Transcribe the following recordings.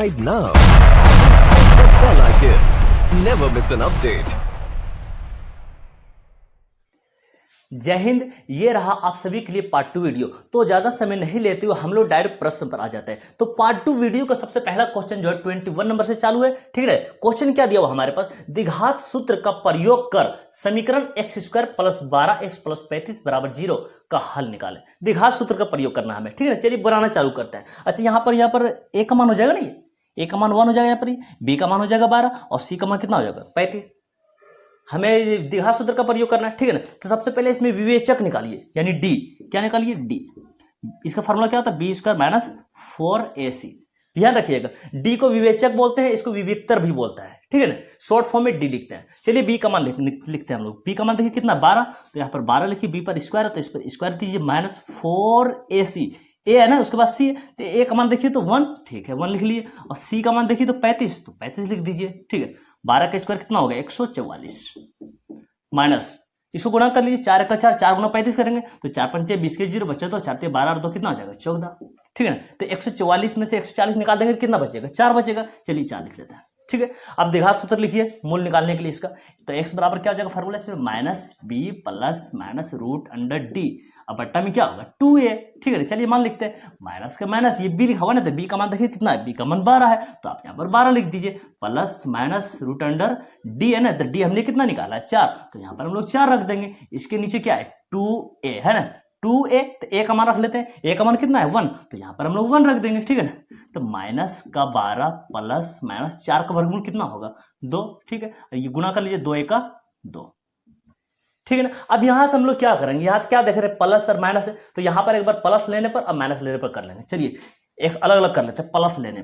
Subscribe now and press the bell icon. Never miss an update. जय हिंद। ये रहा आप सभी के लिए पार्ट 2 वीडियो। तो ज्यादा समय नहीं लेते हुए हम लोग डायरेक्ट प्रश्न पर आ जाते हैं। तो पार्ट 2 वीडियो का सबसे पहला क्वेश्चन जो है 21 नंबर से चालू है। ठीक है, क्वेश्चन क्या दिया हुआ हमारे पास, द्विघात सूत्र का प्रयोग कर समीकरण x² + 12x + 35 = 0 का हल निकालें। द्विघात सूत्र का प्रयोग करना हमें। ठीक है, चलिए बनाना चालू करते हैं। अच्छा, यहाँ पर a का मान हो जाएगा नहीं, a का मान 1 हो जाएगा, यहाँ पर b का मान हो जाएगा 12 और c का मान कितना हो जाएगा 35। हमें द्विघात सूत्र का प्रयोग करना है। ठीक है ना, तो सबसे पहले इसमें विवेचक निकालिए, यानी डी। क्या निकालिए? डी। इसका फॉर्मूला क्या होता है? b² - 4ac। ध्यान रखिएगा, डी को विवेचक बोलते हैं, इसको विवेक्तर भी बोलता है। ठीक है ना, शॉर्ट फॉर्म में डी लिखते हैं। चलिए बी का मान लिखते हैं हम लोग। बी का मान देखिए कितना 12, तो यहाँ पर 12 लिखिए, बी पर स्क्वायर है तो इस पर स्क्वायर दीजिए, -4ac। ए है ना, उसके बाद सी है, तो ए का मान देखिए तो 1, ठीक है 1 लिख लिए, और सी का मान देखिए तो 35, तो 35 लिख दीजिए। ठीक है, 12 का स्क्वायर कितना हो गया? 144, माइनस इसको गुणा कर लीजिए, 4 का 4, 4 गुना 35 करेंगे तो 4 पंचे 20 के 0 बचे, तो 4 ते 12 और 2 कितना हो जाएगा? 14। ठीक है ना, तो 144 में से 140 निकाल देंगे तो कितना बचेगा? 4 बचेगा। चलिए 4 लिख लेते हैं। ठीक है, अब द्विघात सूत्र लिखिए मूल निकालने के लिए इसका। तो x बराबर क्या हो जाएगा फॉर्मूला इसमें? -b+-√d। अब बट्टा में क्या होगा? 2a। ठीक है, चलिए मान लिखते हैं, माइनस का माइनस, ये b लिखा हुआ ना, तो b का मान देखिए कितना है? b का मान 12 है, तो आप यहाँ पर 12 लिख दीजिए, +-√d है ना, तो d हमने कितना निकाला? 4, तो यहाँ पर हम लोग 4 रख देंगे। इसके नीचे क्या है? 2a है ना, 2a, तो a का मान रख लेते हैं। a का मान कितना है? 1, तो यहाँ पर हम लोग 1 रख देंगे। ठीक है ना, तो -12 + -4 का वर्गमूल कितना होगा? 2। ठीक है, ये गुणा कर लीजिए, 2 × 1 = 2। ठीक है ना, अब यहां से हम लोग क्या करेंगे? यहाँ क्या देख रहे हैं? प्लस और माइनस है, तो यहाँ पर एक बार प्लस लेने पर और माइनस लेने पर कर लेंगे। चलिए एक अलग अलग कर लेते हैं। प्लस लेने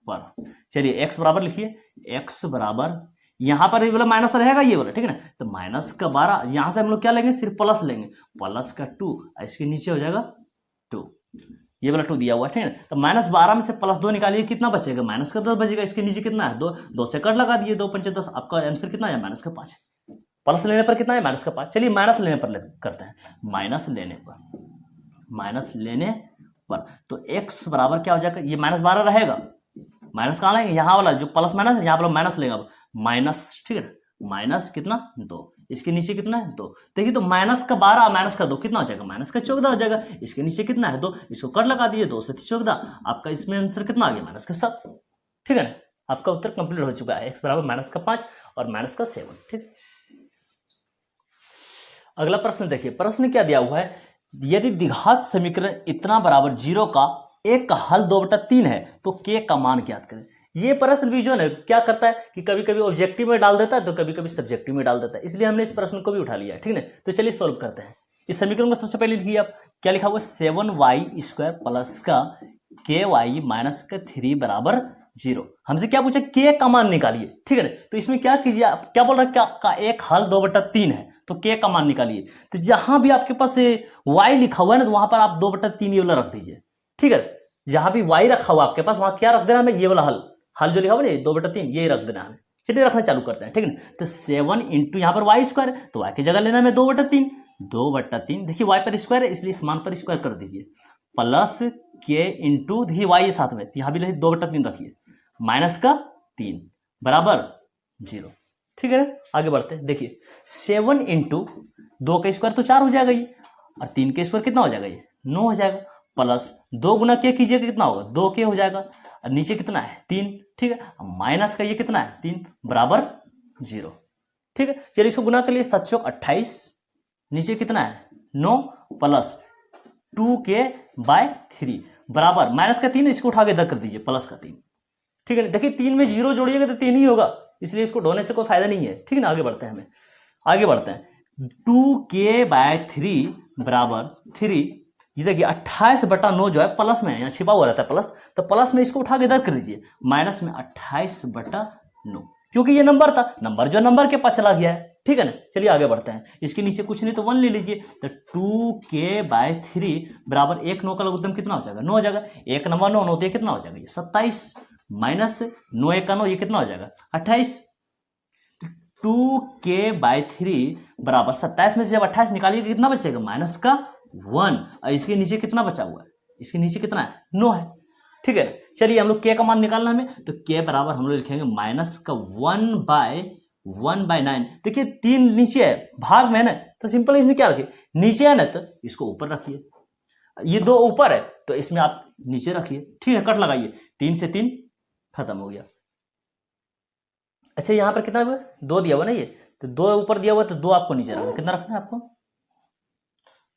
पर चलिए x बराबर लिखिए, x बराबर यहां पर ये वाला माइनस रहेगा, ये वाला। ठीक है ना, तो -12, यहां से हम लोग क्या लेंगे? सिर्फ प्लस लेंगे, +2, इसके नीचे हो जाएगा 2, ये वाला 2 दिया हुआ है। ठीक है ना, तो -12 में से +2 निकालिए, कितना बचेगा? -10 बचेगा। इसके नीचे कितना है? 2 से कट लगा दिए, 2 पंचे 10, आपका आंसर कितना है? -5। प्लस लेने पर कितना है? -5। चलिए माइनस लेने पर करते हैं। माइनस लेने पर तो x बराबर क्या हो जाएगा? ये -12 रहेगा, माइनस कहाँ लेंगे? यहाँ वाला जो प्लस माइनस है, यहाँ पर माइनस लेंगे। अब माइनस, ठीक है, माइनस कितना? 2, इसके नीचे कितना है? 2। देखिए तो -12 -2 कितना हो जाएगा? -14 हो जाएगा। इसके नीचे कितना है? 2, इसको कट लगा दिए, 2 से 14, आपका इसमें आंसर कितना आ गया? -7। ठीक है ना, आपका उत्तर कंप्लीट हो चुका है। x बराबर -5 और -7। ठीक, अगला प्रश्न देखिए। प्रश्न क्या दिया हुआ है? यदि द्विघात समीकरण इतना बराबर 0 का एक का हल 2/3 है तो k का मान ज्ञात करें। ये प्रश्न भी जो है क्या करता है कि कभी कभी ऑब्जेक्टिव में डाल देता है तो कभी कभी सब्जेक्टिव में डाल देता है, इसलिए हमने इस प्रश्न को भी उठा लिया है। ठीक है, तो चलिए सॉल्व करते हैं। इस समीकरण को सबसे पहले लिखिए आप, क्या लिखा हुआ? 7y² प्लस का ky माइनस का 3 बराबर 0। हमसे क्या पूछा? k का मान निकालिए। ठीक है ना, तो इसमें क्या कीजिए, आप क्या बोल रहे हैं? क्या का एक हल 2/3 है तो k का मान निकालिए। तो जहां भी आपके पास y लिखा हुआ है ना, तो वहां पर आप 2/3 ये वाला रख दीजिए। ठीक है, जहां भी y रखा हुआ आपके पास, वहां क्या रख देना हमें? ये वाला हल जो लिखा हुआ है 2/3, ये रख देना हमें। चलिए रखना चालू करते हैं। ठीक है ना, तो 7 × यहाँ पर y² है, तो y की जगह लेना हमें 2/3। देखिए y पर स्क्वायर है, इसलिए इस मान पर स्क्वायर कर दीजिए, प्लस k × देखिए y है साथ में, तो यहाँ भी 2/3 रखिए, -3 बराबर 0। ठीक है, आगे बढ़ते हैं। देखिए 7 × 2 का स्क्वायर तो 4 हो जाएगा ये, और 3 का स्क्वायर कितना हो जाएगा? ये 9 हो जाएगा, प्लस 2 गुना k कीजिएगा कितना होगा? 2k हो जाएगा, और नीचे कितना है? 3। ठीक है, माइनस का ये कितना है? 3 बराबर 0। ठीक है, चलिए इसको गुना कर लिए, 7 × 28, नीचे कितना है? 9 प्लस 2k/3 बराबर -3, इसको उठा के इधर कर दीजिए, +3। ठीक है, देखिए 3 में 0 जोड़िएगा तो 3 ही होगा, इसलिए इसको ढोने से कोई फायदा नहीं है। ठीक है ना, आगे बढ़ते हैं। 2k/3 बराबर 3। ये देखिए 28/9 जो है प्लस में, यहाँ छिपा हुआ रहता है प्लस, तो प्लस में इसको उठा के इधर कर लीजिए, माइनस में 28/9, क्योंकि ये नंबर था, नंबर जो नंबर के पास चला गया है। ठीक है ना, चलिए आगे बढ़ते हैं। इसके नीचे कुछ नहीं तो 1 ले लीजिए, तो 2k/3 बराबर 1 9 का लघुत्तम कितना हो जाएगा? 9 हो जाएगा। 1 9 9 9 तो ये कितना हो जाएगा? ये 27, माइनस 9 1 9, ये कितना हो जाएगा? 28। 2k/3 बराबर 27 में से जब 28 निकालिए कितना बचेगा? -1। और इसके नीचे कितना बचा हुआ है? इसके नीचे कितना है? 9 है। ठीक है ना। चलिए हम लोग के का मान निकालना हमें, तो के बराबर हम लोग लिखेंगे माइनस का 1/9। देखिए 3 नीचे है, भाग में है ना, तो सिंपल इसमें क्या रखिए, नीचे है ना तो इसको ऊपर रखिए, ये 2 ऊपर है तो इसमें आप नीचे रखिए, ठीक है। कट लगाइए, 3 से 3 खत्म हो गया। अच्छा यहां पर कितना हुआ, 2 दिया हुआ ना, ये तो 2 ऊपर दिया हुआ तो 2 आपको नीचे रखना, कितना रखना है आपको,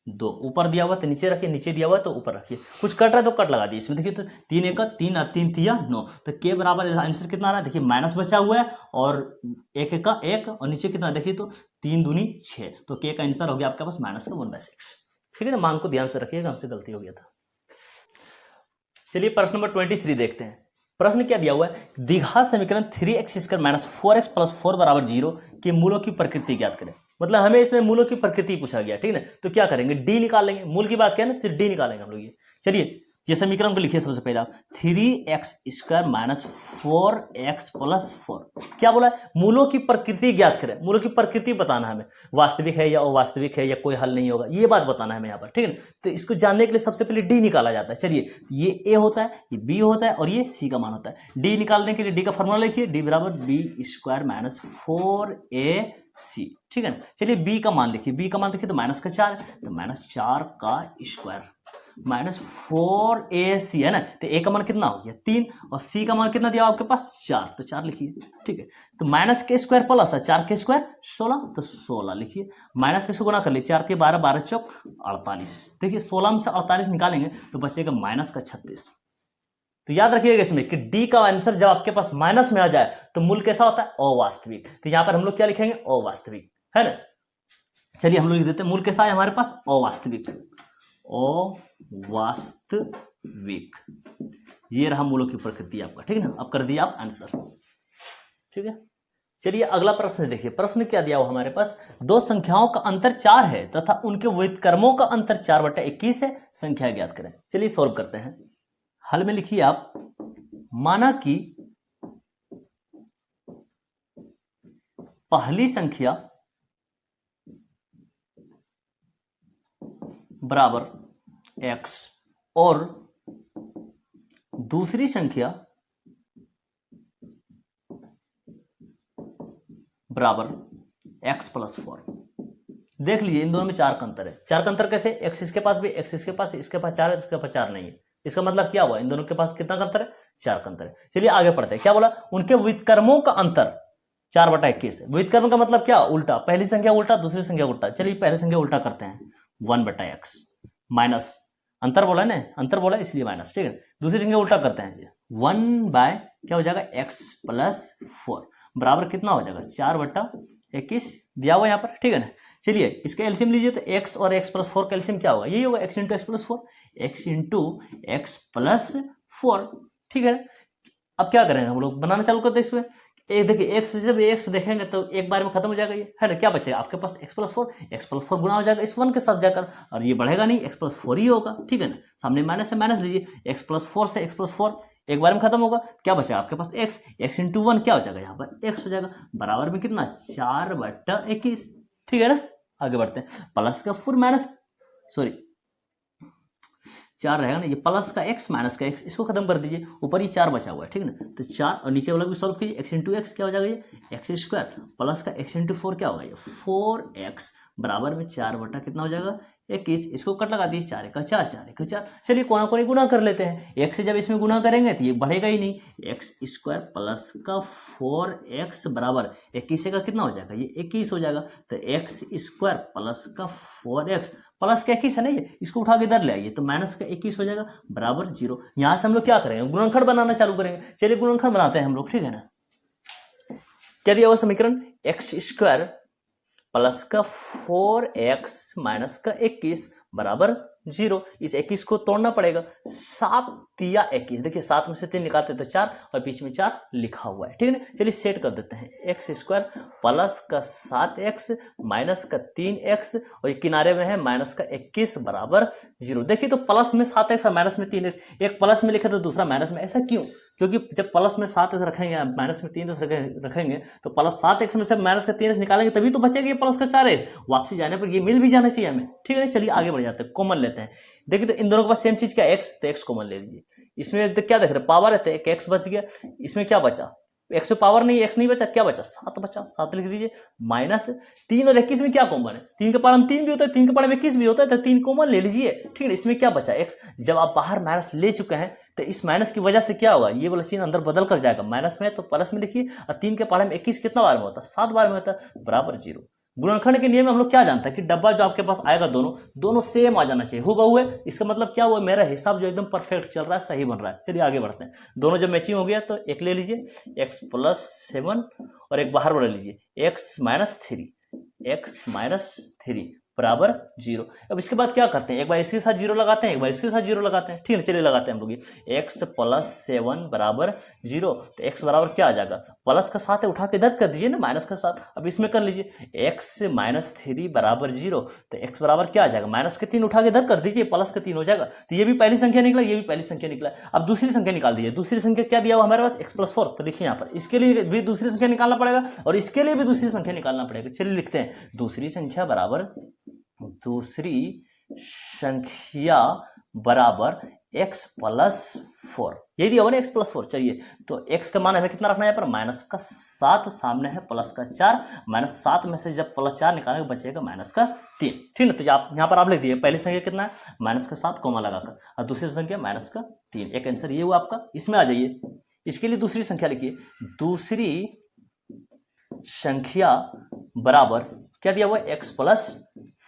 2 ऊपर दिया हुआ तो नीचे रखिए, नीचे दिया हुआ तो ऊपर रखिए। कुछ कट रहा है तो कट लगा दिए इसमें, देखिए तो 3 एक 3 3 तिया 9, तो के बराबर आंसर कितना आ रहा है, देखिए माइनस बचा हुआ है और 1 एक का 1 और नीचे कितना, देखिए तो 3 दूनी 6, तो के का आंसर हो गया आपके पास माइनस का 1/6। ठीक है ना, मान को ध्यान से रखिएगा, हमसे गलती हो गया था। चलिए प्रश्न नंबर 23 देखते हैं। प्रश्न क्या दिया हुआ है, द्विघात समीकरण 3x² माइनस 4x प्लस 4 बराबर 0 के मूलों की प्रकृति ज्ञात करें। मतलब हमें इसमें मूलों की प्रकृति पूछा गया, ठीक है ना। तो क्या करेंगे, डी निकाल लेंगे, मूल की बात क्या है ना, तो डी निकालेंगे हम लोग ये। चलिए ये समीकरण को लिखिए सबसे पहले आप, 3x² माइनस 4x प्लस 4, क्या बोला है, मूलों की प्रकृति ज्ञात करें। मूलों की प्रकृति बताना है हमें, वास्तविक है या अवास्तविक है या कोई हल नहीं होगा, ये बात बताना है हमें यहाँ पर, ठीक है ना। तो इसको जानने के लिए सबसे पहले डी निकाला जाता है। चलिए ये ए होता है, ये बी होता है और ये सी का मान होता है। डी निकालने के लिए डी का फॉर्मूला लिखिए, डी बराबर b² माइनस 4ac, ठीक है ना। चलिए बी का मान लिखिए, बी का मान देखिए तो माइनस का 4, तो माइनस 4 का स्क्वायर माइनस 4ac है ना, तो ए का मान कितना हो गया 3 और सी का मान कितना दिया आपके पास 4, तो 4 लिखिए, ठीक है। तो माइनस के स्क्वायर प्लस है 4 के स्क्वायर 16, तो 16 लिखिए। माइनस के गुणा कर लिए, 4 के 12, 12 चौक 48, देखिए 16 में से 48 निकालेंगे तो बचेगा माइनस का 36। तो याद रखिएगा इसमें कि डी का आंसर जब आपके पास माइनस में आ जाए तो मूल कैसा होता है, अवास्तविक। तो यहां पर हम लोग क्या लिखेंगे, अवास्तविक, है ना। चलिए हम लोग लिख देते हैं, मूल कैसा है हमारे पास, अवास्तविक, अवास्तविक। ये रहा मूलों की प्रकृति आपका, ठीक है ना। अब कर दिया आप आंसर, ठीक है। चलिए अगला प्रश्न देखिए। प्रश्न क्या दिया हुआ हमारे पास, 2 संख्याओं का अंतर 4 है तथा उनके व्युत्क्रमों का अंतर 4/21 है, संख्या ज्ञात करें। चलिए सॉल्व करते हैं। हल में लिखिए आप, माना कि पहली संख्या बराबर x और दूसरी संख्या बराबर x प्लस 4। देख लीजिए इन दोनों में 4 का अंतर है। 4 का अंतर कैसे, x इसके पास भी, x इसके पास, इसके पास 4 है, इसके पास 4 नहीं है। इसका मतलब क्या हुआ, इन दोनों के पास कितना का अंतर है, 4 का अंतर है। चलिए आगे पढ़ते हैं। क्या बोला, उनके व्युत्क्रमों का अंतर 4/21 है। व्युत्क्रम का मतलब क्या, उल्टा, पहली संख्या उल्टा दूसरी संख्या उल्टा। चलिए पहली संख्या उल्टा करते हैं, 1/x माइनस, अंतर बोला ना, अंतर बोला इसलिए माइनस, ठीक है। दूसरी संख्या उल्टा करते हैं, 1 क्या हो जाएगा x प्लस 4 बराबर कितना हो जाएगा 4/21 दिया हुआ यहाँ पर, ठीक है ना। चलिए इसका एलसीएम लीजिए, तो x और x प्लस 4 का एलसीएम क्या होगा, यही होगा x into x plus 4, x into x plus 4, ठीक है। अब क्या करेंगे हम लोग, बनाना चालू करते हैं इसमें। देखिए x जब x देखेंगे तो एक बार में खत्म हो जाएगा ये, है ना। क्या बचेगा आपके पास x प्लस 4 गुना हो जाएगा इस 1 के साथ जाकर, और ये बढ़ेगा नहीं, x प्लस 4 ही होगा, ठीक है ना। सामने माइनस से माइनस लीजिए, x प्लस 4 से x प्लस 4 एक बार में खत्म होगा। क्या बचेगा आपके पास x इंटू 1 क्या हो जाएगा यहाँ पर x हो जाएगा, बराबर में कितना 4/21, ठीक है ना। आगे बढ़ते हैं, प्लस का 4 माइनस, सॉरी 4 रहेगा ना, ये प्लस का x माइनस का x, इसको खत्म कर दीजिए, ऊपर ये 4 बचा हुआ है, ठीक है ना। तो 4 और नीचे वाला भी सॉल्व कीजिए, x इंटू एक्स क्या हो जाएगा, ये x² प्लस का x इंटू 4 क्या होगा, ये 4x बराबर में 4 कितना हो जाएगा 21। इसको कट लगा दिए, 4 का 4, 4 का 4। चलिए कोना कोनी गुना कर लेते हैं, x से जब इसमें गुना करेंगे तो ये बढ़ेगा ही नहीं, x² प्लस का 4x बराबर 21 का कितना हो जाएगा, ये 21 हो जाएगा। तो x² प्लस का 4x प्लस का 21 है ना, ये इसको उठा के इधर ले आइए, तो माइनस का 21 हो जाएगा बराबर 0। यहां से हम लोग क्या करेंगे, गुणनखंड बनाना चालू करेंगे। चलिए गुणनखंड बनाते हैं हम लोग, ठीक है ना। क्या दिया हुआ समीकरण, x² प्लस का 4x माइनस का 21 बराबर 0। इस 21 को तोड़ना पड़ेगा, 7 तिया 21, देखिए 7 में से 3 निकालते तो 4 और बीच में 4 लिखा हुआ है, ठीक है ना। चलिए सेट कर देते हैं, x² प्लस का 7x माइनस का 3x और ये किनारे में है माइनस का 21 बराबर 0। देखिए तो प्लस में 7x और माइनस में 3x, एक प्लस में लिखे तो दूसरा माइनस में, ऐसा क्यों, क्योंकि जब प्लस में 7x रखेंगे माइनस में 3x रखेंगे तो प्लस 7x में से माइनस का 3x निकालेंगे तभी तो बचेगा ये प्लस का 4x। वापसी जाने पर ये मिल भी जाना चाहिए हमें, ठीक है। चलिए आगे बढ़ जाते हैं, कॉमन लेते हैं। देखिए तो इन दोनों के पास सेम चीज क्या, x, तो x कॉमन ले लीजिए, इसमें क्या देख रहे हैं, पावर है तो एक एक्स बच गया, इसमें क्या बचा, एक्स में पावर नहीं, एक्स नहीं बचा, क्या बचा, 7 बचा, 7 लिख दीजिए। माइनस 3 और 21 में क्या कॉमन है, 3 के पावर में 3 भी होता है, 3 के पावर में 21 भी होता है, तो 3 कॉमन ले लीजिए, ठीक है। इसमें क्या बचा, एक्स। जब आप बाहर माइनस ले चुके हैं तो इस माइनस की वजह से क्या होगा, ये वाला चिन्ह अंदर बदल कर जाएगा, माइनस में है तो प्लस में लिखिए, और 3 के पावर में 21 कितना बार में होता है, 7 बार में होता है, बराबर 0। गुणनखंड के नियम में हम लोग क्या जानते हैं कि डब्बा जो आपके पास आएगा दोनों सेम आ जाना चाहिए, हूबहू है। इसका मतलब क्या हुआ, मेरा हिसाब जो एकदम परफेक्ट चल रहा है, सही बन रहा है। चलिए आगे बढ़ते हैं। दोनों जब मैचिंग हो गया तो एक ले लीजिए, x + 7 और एक बाहर बढ़ा लीजिए, x - 3 बराबर 0। अब इसके बाद क्या करते हैं, एक बार इसके साथ 0 लगाते हैं, एक बार इसके साथ 0 लगाते हैं, ठीक है। चलिए लगाते हैं हम लोग, x + 7 बराबर 0, तो x बराबर क्या आ जाएगा, प्लस का साथ है उठा के इधर कर दीजिए ना, माइनस का साथ। अब इसमें कर लीजिए x - 3 बराबर 0, तो x बराबर क्या आ जाएगा, माइनस के 3 उठा के इधर कर दीजिए, प्लस का 3 हो जाएगा। तो ये भी पहली संख्या निकला, ये भी पहली संख्या निकला। अब दूसरी संख्या निकाल दीजिए। दूसरी संख्या क्या दिया हुआ हमारे पास, x + 4, तो देखिए यहाँ पर इसके लिए भी दूसरी संख्या निकालना पड़ेगा और इसके लिए भी दूसरी संख्या निकालना पड़ेगा। चलिए लिखते हैं, दूसरी संख्या बराबर x + 4, यही दिया हुआ ना, x + 4। चलिए तो x का मान हमें कितना रखना है यहाँ पर, -7, सामने है +4, -7 में से जब +4 निकालेंगे बचेगा -3, ठीक है। तो आप यहाँ पर आप लिख दिए, पहली संख्या कितना है, -7 कोमा लगाकर, और दूसरी संख्या -3, एक आंसर ये हुआ आपका। इसमें आ जाइए, इसके लिए दूसरी संख्या लिखिए, दूसरी संख्या बराबर क्या दिया हुआ है, x +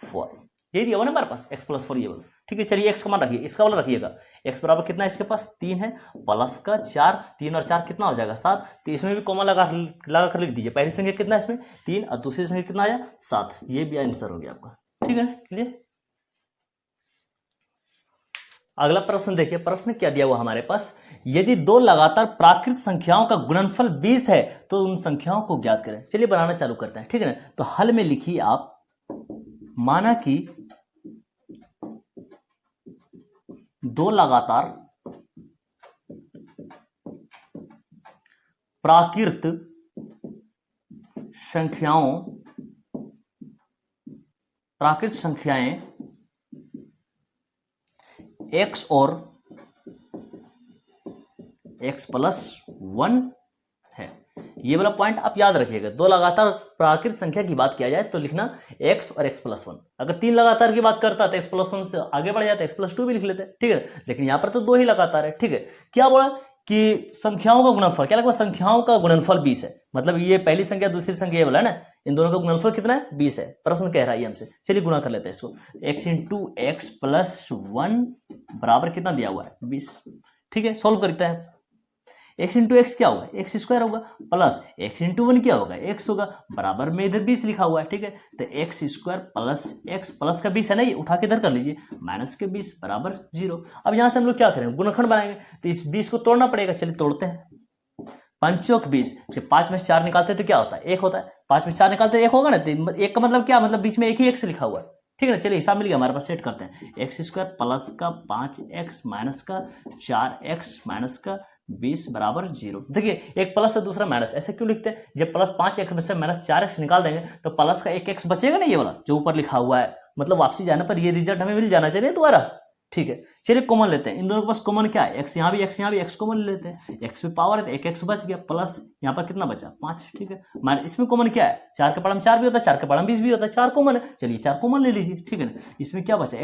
4, यही दिया हुआ ना हमारे पास, x + 4 ये वाला, ठीक है। चलिए x का मान रखिए, इसका वाला रखिएगा, x बराबर कितना है, इसके पास 3 है, प्लस का 4, 3 और 4 कितना हो जाएगा 7, तो इसमें भी कॉमा लगा कर लिख दीजिए। पहली संख्या कितना है इसमें 3 और दूसरी संख्या कितना आया 7, ये भी आंसर हो गया आपका, ठीक है। क्लियर। अगला प्रश्न देखिए, प्रश्न क्या दिया हुआ हमारे पास, यदि दो लगातार प्राकृत संख्याओं का गुणनफल 20 है तो उन संख्याओं को ज्ञात करें। चलिए बनाना चालू करते हैं, ठीक है ना। तो हल में लिखिए आप, माना कि दो लगातार प्राकृत संख्याएं x और x + 1 है। ये वाला पॉइंट आप याद रखिएगा। दो लगातार प्राकृत संख्या की बात किया जाए तो लिखना x और x + 1। अगर 3 लगातार की बात करता है तो x + 1 से आगे बढ़ जाता है, x + 2 भी लिख लेते हैं, ठीक है। लेकिन यहां पर तो 2 ही लगातार है, ठीक है। क्या बोला कि संख्याओं का गुणनफल, क्या लगा, संख्याओं का गुणनफल 20 है। मतलब ये पहली संख्या दूसरी संख्या ये वाला है ना, इन दोनों का गुणनफल कितना है 20 है। प्रश्न कह रहा है हमसे, चलिए गुणा कर लेते हैं इसको। x × x + 1 बराबर कितना दिया हुआ है 20, ठीक है। सोल्व करते हैं। x × x क्या होगा, x² होगा, प्लस x × 1 क्या होगा, x होगा, बराबर में इधर 20 लिखा हुआ है, ठीक है। तो x² + x प्लस का 20 है ना, ये उठा के इधर कर लीजिए, -20 बराबर 0। अब यहां से हम लोग क्या करेंगे, गुणनखंड बनाएंगे, तो इस 20 को तोड़ना पड़ेगा। चलिए तोड़ते हैं। 5 × 20, जब 5 में से 4 निकालते हैं तो क्या होता है 1 होता है, 5 में 4 निकालते हैं 1 होगा ना, तो 1 का मतलब क्या, मतलब बीच में एक ही x लिखा हुआ है, ठीक है ना। चलिए हिसाब मिल गया हमारे पास, सेट करते हैं। x² प्लस का 5x माइनस का 4x माइनस का 20 बराबर 0। देखिए एक प्लस है दूसरा माइनस, ऐसे क्यों लिखते हैं, जब प्लस 5x में से -4x निकाल देंगे तो प्लस का 1x बचेगा ना, ये वाला जो ऊपर लिखा हुआ है। मतलब वापसी जाने पर ये रिजल्ट हमें मिल जाना चाहिए दोबारा, ठीक है। चलिए कॉमन लेते हैं, इन दोनों के पास कॉमन क्या है, x यहाँ भी x कॉमन ले लेते हैं। x पे पावर है तो 1x बच गया, प्लस यहाँ पर कितना बचा 5, ठीक है। माइनस इसमें कॉमन क्या है, 4 के पावर में 4 भी होता है, 4 के पावर में 20 भी होता है, 4 कॉमन है। चलिए 4 कॉमन ले लीजिए, ठीक है ना। इसमें क्या बचा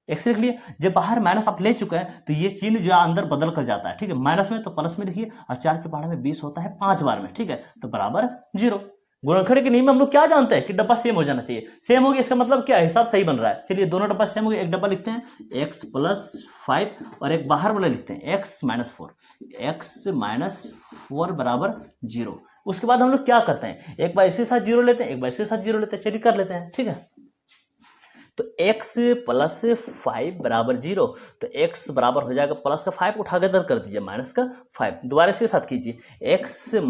x लिख लिए। जब बाहर माइनस आप ले चुके हैं तो ये चिन्ह जो अंदर बदल कर जाता है, ठीक है। माइनस में तो प्लस में लिखिए, और 4 के पावर में 20 होता है 5 बार में, ठीक है। तो बराबर 0। गुणनखंड के नियम में हम लोग क्या जानते हैं कि डब्बा सेम हो जाना चाहिए। सेम हो गया इसका मतलब क्या है, हिसाब सही बन रहा है। चलिए दोनों डब्बा सेम हो गया, एक डब्बा लिखते हैं x + 5 और एक बाहर वाला लिखते हैं x - 4 बराबर 0। उसके बाद हम लोग क्या करते हैं, एक बार इसके साथ 0 लेते हैं, एक बार इसके साथ 0 लेते हैं। चलिए कर लेते हैं, ठीक है। तो x + 5 बराबर 0, तो x बराबर हो जाएगा प्लस का 5 उठा के इधर कर दीजिए, माइनस का 5। दोबारा इसके साथ कीजिए, x -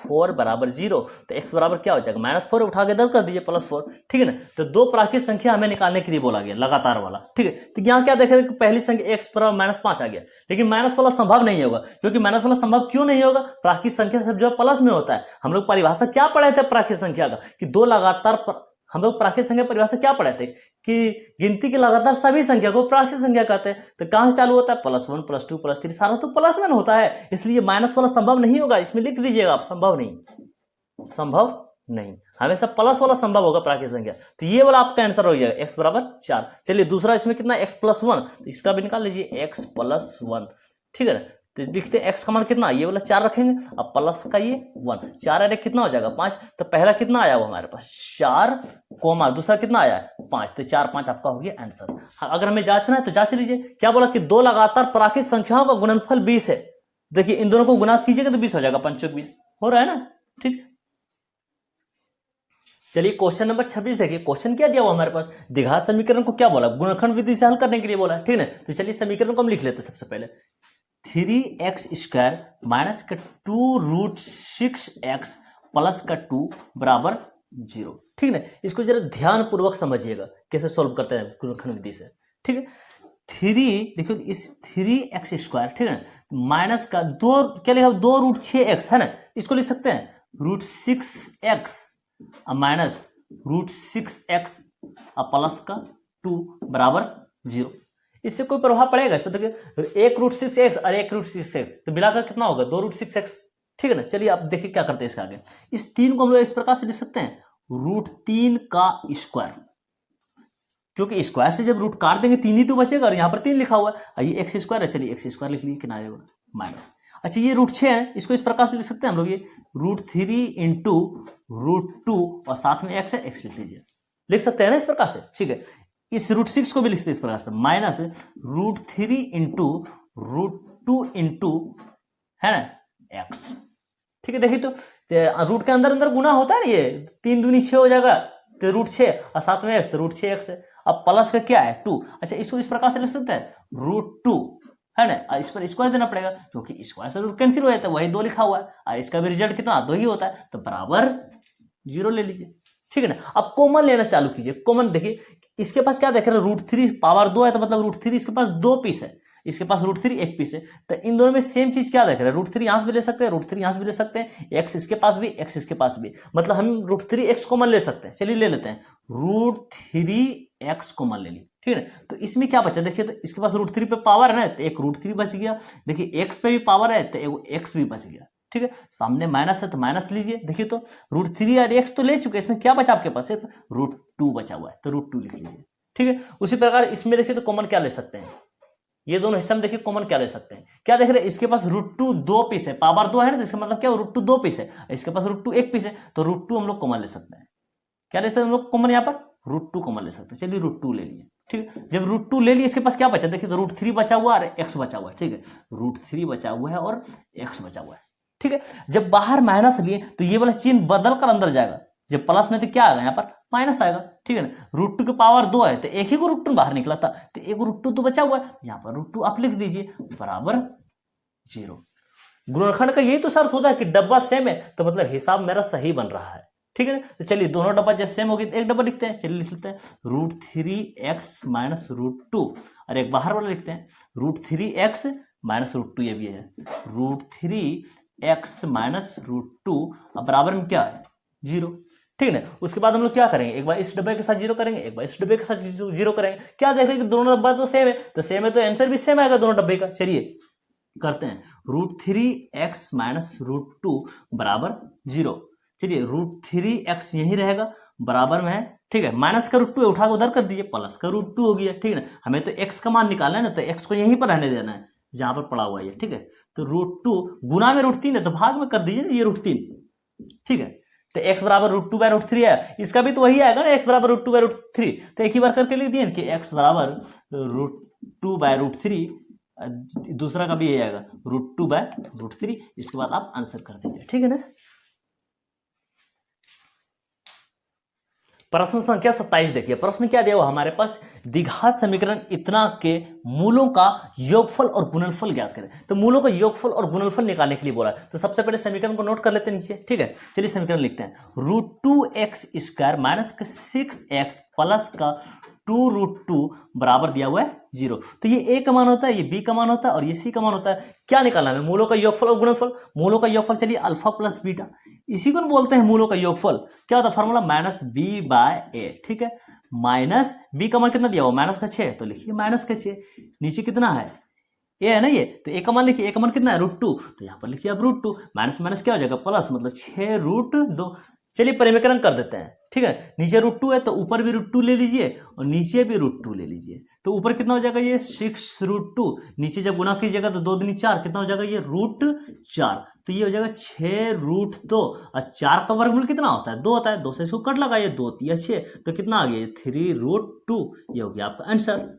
4 बराबर 0, तो x बराबर क्या हो जाएगा -4 उठा के इधर कर दीजिए +4, ठीक है ना। तो दो प्राकृत संख्या हमें निकालने के लिए बोला गया, लगातार वाला, ठीक है। तो यहाँ क्या देख रहे हैं कि पहली संख्या x बराबर -5 आ गया, लेकिन माइनस वाला संभव नहीं होगा। क्योंकि माइनस वाला संभव क्यों नहीं होगा, प्राकृत संख्या सब जो प्लस में होता है। हम लोग परिभाषा क्या पढ़े थे प्राकृत संख्या का, कि दो लगातार हम लोग प्राकृतिक संख्या परिभाषा क्या पढ़े थे कि गिनती के लगातार सभी संख्या को प्राकृतिक संख्या कहते हैं। तो कहां से चालू होता है, +1 +2 +3, सारा तो +1 होता है, इसलिए माइनस वाला संभव नहीं होगा। इसमें लिख दीजिएगा आप, संभव नहीं, संभव नहीं, हमेशा प्लस वाला संभव होगा प्राकृतिक संख्या। तो ये वाला आपका आंसर हो जाएगा x बराबर 4। चलिए दूसरा इसमें कितना, x +1, तो इसका भी निकाल लीजिए x +1, ठीक है ना। तो लिखते हैं x का मान कितना, ये वाला 4 रखेंगे, अब प्लस का ये 1, 4 अरे कितना हो जाएगा 5। तो पहला कितना आया वो हमारे पास 4, कोमा दूसरा कितना आया 5, तो 4 5 आपका हो गया आंसर। अगर हमें जांचना है तो जांच लीजिए, क्या बोला कि 2 लगातार प्राकृतिक संख्याओं का गुणनफल 20 है। देखिए इन दोनों को गुना कीजिएगा तो 20 हो जाएगा, 5 × 20 हो रहा है ना, ठीक। चलिए क्वेश्चन नंबर 26 देखिए, क्वेश्चन क्या दिया हुआ हमारे पास, द्विघात समीकरण को क्या बोला, गुणनखंड विधि से हल करने के लिए बोला, ठीक है। तो चलिए समीकरण को हम लिख लेते हैं। सबसे पहले 3x² माइनस का 2√6x प्लस का 2 बराबर 0, ठीक है। इसको जरा ध्यान पूर्वक समझिएगा कैसे सोल्व करते हैं गुणनखंड विधि से, ठीक है। 3 देखिए इस 3x², ठीक है, माइनस का 2 क्या लिखा 2√6x है ना, इसको लिख सकते हैं √6x माइनस √6x प्लस का 2 बराबर 0। इससे कोई प्रभाव पड़ेगा इस पर, देखिए 1√6x और 1√6x तो मिलाकर कितना होगा 2√6x, ठीक है ना। चलिए अब देखिए क्या करते हैं इसका आगे, इस 3 को हम लोग इस प्रकार से लिख सकते हैं √3 का स्क्वायर, क्योंकि स्क्वायर से जब रूट काट देंगे 3 ही तो बचेगा, और यहाँ पर 3 लिखा हुआ है, ये x² है, चलिए x² लिख लीजिए किनारे पर माइनस। अच्छा ये √6 है, इसको इस प्रकार से लिख सकते हैं हम लोग, ये √3 × √2 और साथ में x है, x लिख लीजिए, लिख सकते हैं ना इस प्रकार से, ठीक है। इस √6 को भी लिखते हैं इस प्रकार से माइनस √3 × √2 है ना x, ठीक है। देखिए तो रूट के अंदर अंदर गुना होता है ना, ये 3 दूनी 6 हो जाएगा, तो √6 और साथ में x, तो √6x है। अब प्लस का क्या है 2, अच्छा इसको इस प्रकार से लिख सकते हैं √2 है ना, इस पर स्क्वायर देना पड़ेगा क्योंकि स्क्वायर से तो कैंसिल हो जाता है, वही 2 लिखा हुआ है, और इसका भी रिजल्ट कितना 2 ही होता है, तो बराबर 0 ले लीजिए, ठीक है ना। अब कॉमन लेना चालू कीजिए, कॉमन देखिए इसके पास क्या देख रहे हैं √3 पावर 2 है, तो मतलब √3 इसके पास 2 पीस है, इसके पास √3 1 पीस है, तो इन दोनों में सेम चीज क्या देख रहे हैं, √3 यहां से भी ले सकते हैं, √3 यहां से भी ले सकते हैं, x इसके पास भी x इसके पास भी, मतलब हम √3x कॉमन ले सकते हैं। चलिए ले लेते हैं √3x कॉमन ले ली, ठीक है ना। तो इसमें क्या बचा देखिए, तो इसके पास √3 पे पावर है ना, तो एक √3 बच गया, देखिए x पे भी पावर है तो एक x भी बच गया, ठीक है। सामने माइनस है तो माइनस लीजिए, देखिए तो √3 और x तो ले चुके, इसमें क्या बचा आपके पास, सिर्फ √2 बचा हुआ है, तो √2 लिख लीजिए, ठीक है। उसी प्रकार इसमें देखिए तो कॉमन क्या ले सकते हैं, ये दोनों हिस्से में देखिए कॉमन क्या ले सकते हैं, क्या देख रहे हैं इसके पास √2 2 पीस है, पावर 2 है ना, तो इसका मतलब क्या √2 2 पीस है, इसके पास √2 1 पीस है, तो √2 हम लोग कॉमन ले सकते हैं। क्या ले सकते हैं हम लोग कॉमन, यहाँ पर √2 कॉमन ले सकते हैं। चलिए √2 ले लिए, ठीक है। जब √2 ले लिए इसके पास क्या बचा, देखिए तो √3 बचा हुआ और x बचा हुआ है, ठीक है, √3 बचा हुआ है और x बचा हुआ है, ठीक है। जब बाहर माइनस लिए तो ये वाला चिन्ह बदल कर अंदर जाएगा, जब प्लस में तो क्या आएगा यहाँ पर माइनस आएगा, ठीक है ना। √2 की पावर 2 है तो एक ही को √2 बाहर निकला था, तो एक √2 तो बचा हुआ है, यहाँ पर √2 आप लिख दीजिए बराबर 0। गुणनखंड का यही तो शर्त होता है कि डब्बा सेम है, तो मतलब हिसाब मेरा सही बन रहा है, ठीक है ना। तो चलिए दोनों डब्बा जब सेम होगी तो एक डब्बा लिखते हैं, चलिए लिख लेते हैं √3x माइनस √2, और एक बाहर वाला लिखते हैं √3x माइनस √2, ये भी है √3x माइनस √2, अब बराबर में क्या है 0, ठीक है ना। उसके बाद हम लोग क्या करेंगे, एक बार इस डब्बे के साथ 0 करेंगे, एक बार इस डब्बे के साथ 0 करेंगे, क्या देख रहे हैं कि दोनों डब्बा तो सेम है, तो सेम है तो आंसर भी सेम आएगा दोनों डब्बे का। चलिए करते हैं √3x माइनस √2 बराबर 0, चलिए √3x यही रहेगा बराबर में है, ठीक है, माइनस का √2 उठा के उधर कर दीजिए, प्लस का √2 हो गया, ठीक है ना। हमें तो x का मान निकालना है ना, तो x को यहीं पर रहने देना है जहां पर पड़ा हुआ है, ठीक है। तो √2 गुना में √3 है तो भाग में कर दीजिए ना ये √3, ठीक है। तो x बराबर √2/√3 है, इसका भी तो वही आएगा ना, x बराबर √2/√3, तो एक ही बार करके लिख दिए कि x बराबर √2/√3, दूसरा का भी यही आएगा √2/√3, इसके बाद आप आंसर कर दीजिए, ठीक है ना। प्रश्न संख्या 27 देखिए, प्रश्न क्या दिया हुआ हमारे पास, द्विघात समीकरण इतना के मूलों का योगफल और गुणनफल ज्ञात करें। तो मूलों का योगफल और गुणनफल निकालने के लिए बोला, तो सबसे पहले समीकरण को नोट कर लेते हैं नीचे, ठीक है। चलिए समीकरण लिखते हैं √2x² माइनस का 6x प्लस का 2√2 बराबर दिया हुआ है 0। तो ये ए का मान होता है, ये बी का मान होता है और ये सी का मान होता है। क्या निकालना है? मूलों का योगफल और गुणनफल। मूलों का योगफल चलिए अल्फा प्लस बीटा, इसी को बोलते हैं मूलों का योगफल। क्या होता है फॉर्मूला? माइनस बी बाय ए। ठीक है, माइनस बी का मान कितना दिया हुआ? माइनस का 6, तो लिखिए माइनस का 6। नीचे कितना है? ए है ना ये, तो ए का मान लिखिए। ए का मान कितना है? √2, तो यहाँ पर लिखिए अब √2। माइनस माइनस क्या हो जाएगा? प्लस, मतलब 6√2। चलिए परिमेकरण कर देते हैं। ठीक है, नीचे √2 है तो ऊपर भी √2 ले लीजिए और नीचे भी √2 ले लीजिए। तो ऊपर कितना हो जाएगा? ये 6√2। नीचे जब गुना कीजिएगा तो 2 दूनी 4, कितना हो जाएगा? ये √4। तो ये हो जाएगा 6√2 और 4 का वर्गमूल कितना होता है? 2 होता है। 2 से इसको कट लगाइए, 2 3 6, तो कितना आ गया? 3√2। ये हो गया आपका आंसर।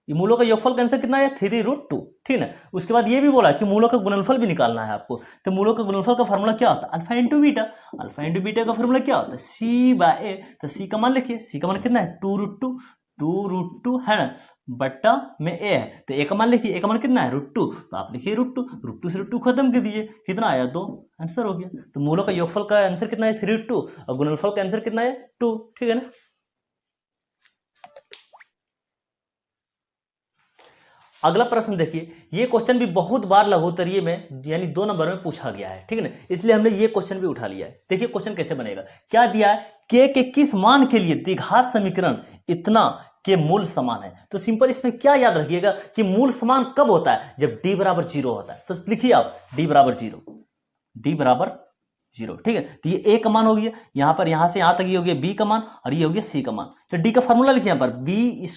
ये मूलों का योगफल का आंसर कितना है? 3√2। ठीक है, उसके बाद ये भी बोला कि मूलों का गुणनफल भी निकालना है आपको। तो मूलों का गुणनफल का फॉर्मूला क्या होता है? Alpha into beta. Alpha into beta का फॉर्मूला क्या होता है? सी बाय ए। तो सी का मान लिखिए। सी का मान कितना है? 2√2। 2√2 है ना, बट्टा में ए है, तो ए का मान लिखिए। ए का मान कितना है? √2, तो आप लिखिए √2। √2 से √2 खत्म कर दीजिए, कितना आया? 2। आंसर हो गया। तो मूलों का योगफल का आंसर कितना है? 3√2 और गुणनफल का आंसर कितना है? 2। ठीक है ना। अगला प्रश्न देखिए, ये क्वेश्चन भी बहुत बार लघुत्तरीय में यानी 2 नंबर में पूछा गया है। ठीक है ना, इसलिए हमने ये क्वेश्चन भी उठा लिया है। देखिए क्वेश्चन कैसे बनेगा। क्या दिया है? के किस मान के लिए द्विघात समीकरण इतना के मूल समान है। तो सिंपल इसमें क्या याद रखिएगा कि मूल समान कब होता है? जब d बराबर 0 होता है। तो लिखिए आप d बराबर 0, d बराबर 0। ठीक है, तो ये a का मान हो गया, यहां पर यहां से यहां तक ये हो गया b का मान और ये हो गया c का मान। तो d का फॉर्मूला लिखिए यहां पर b²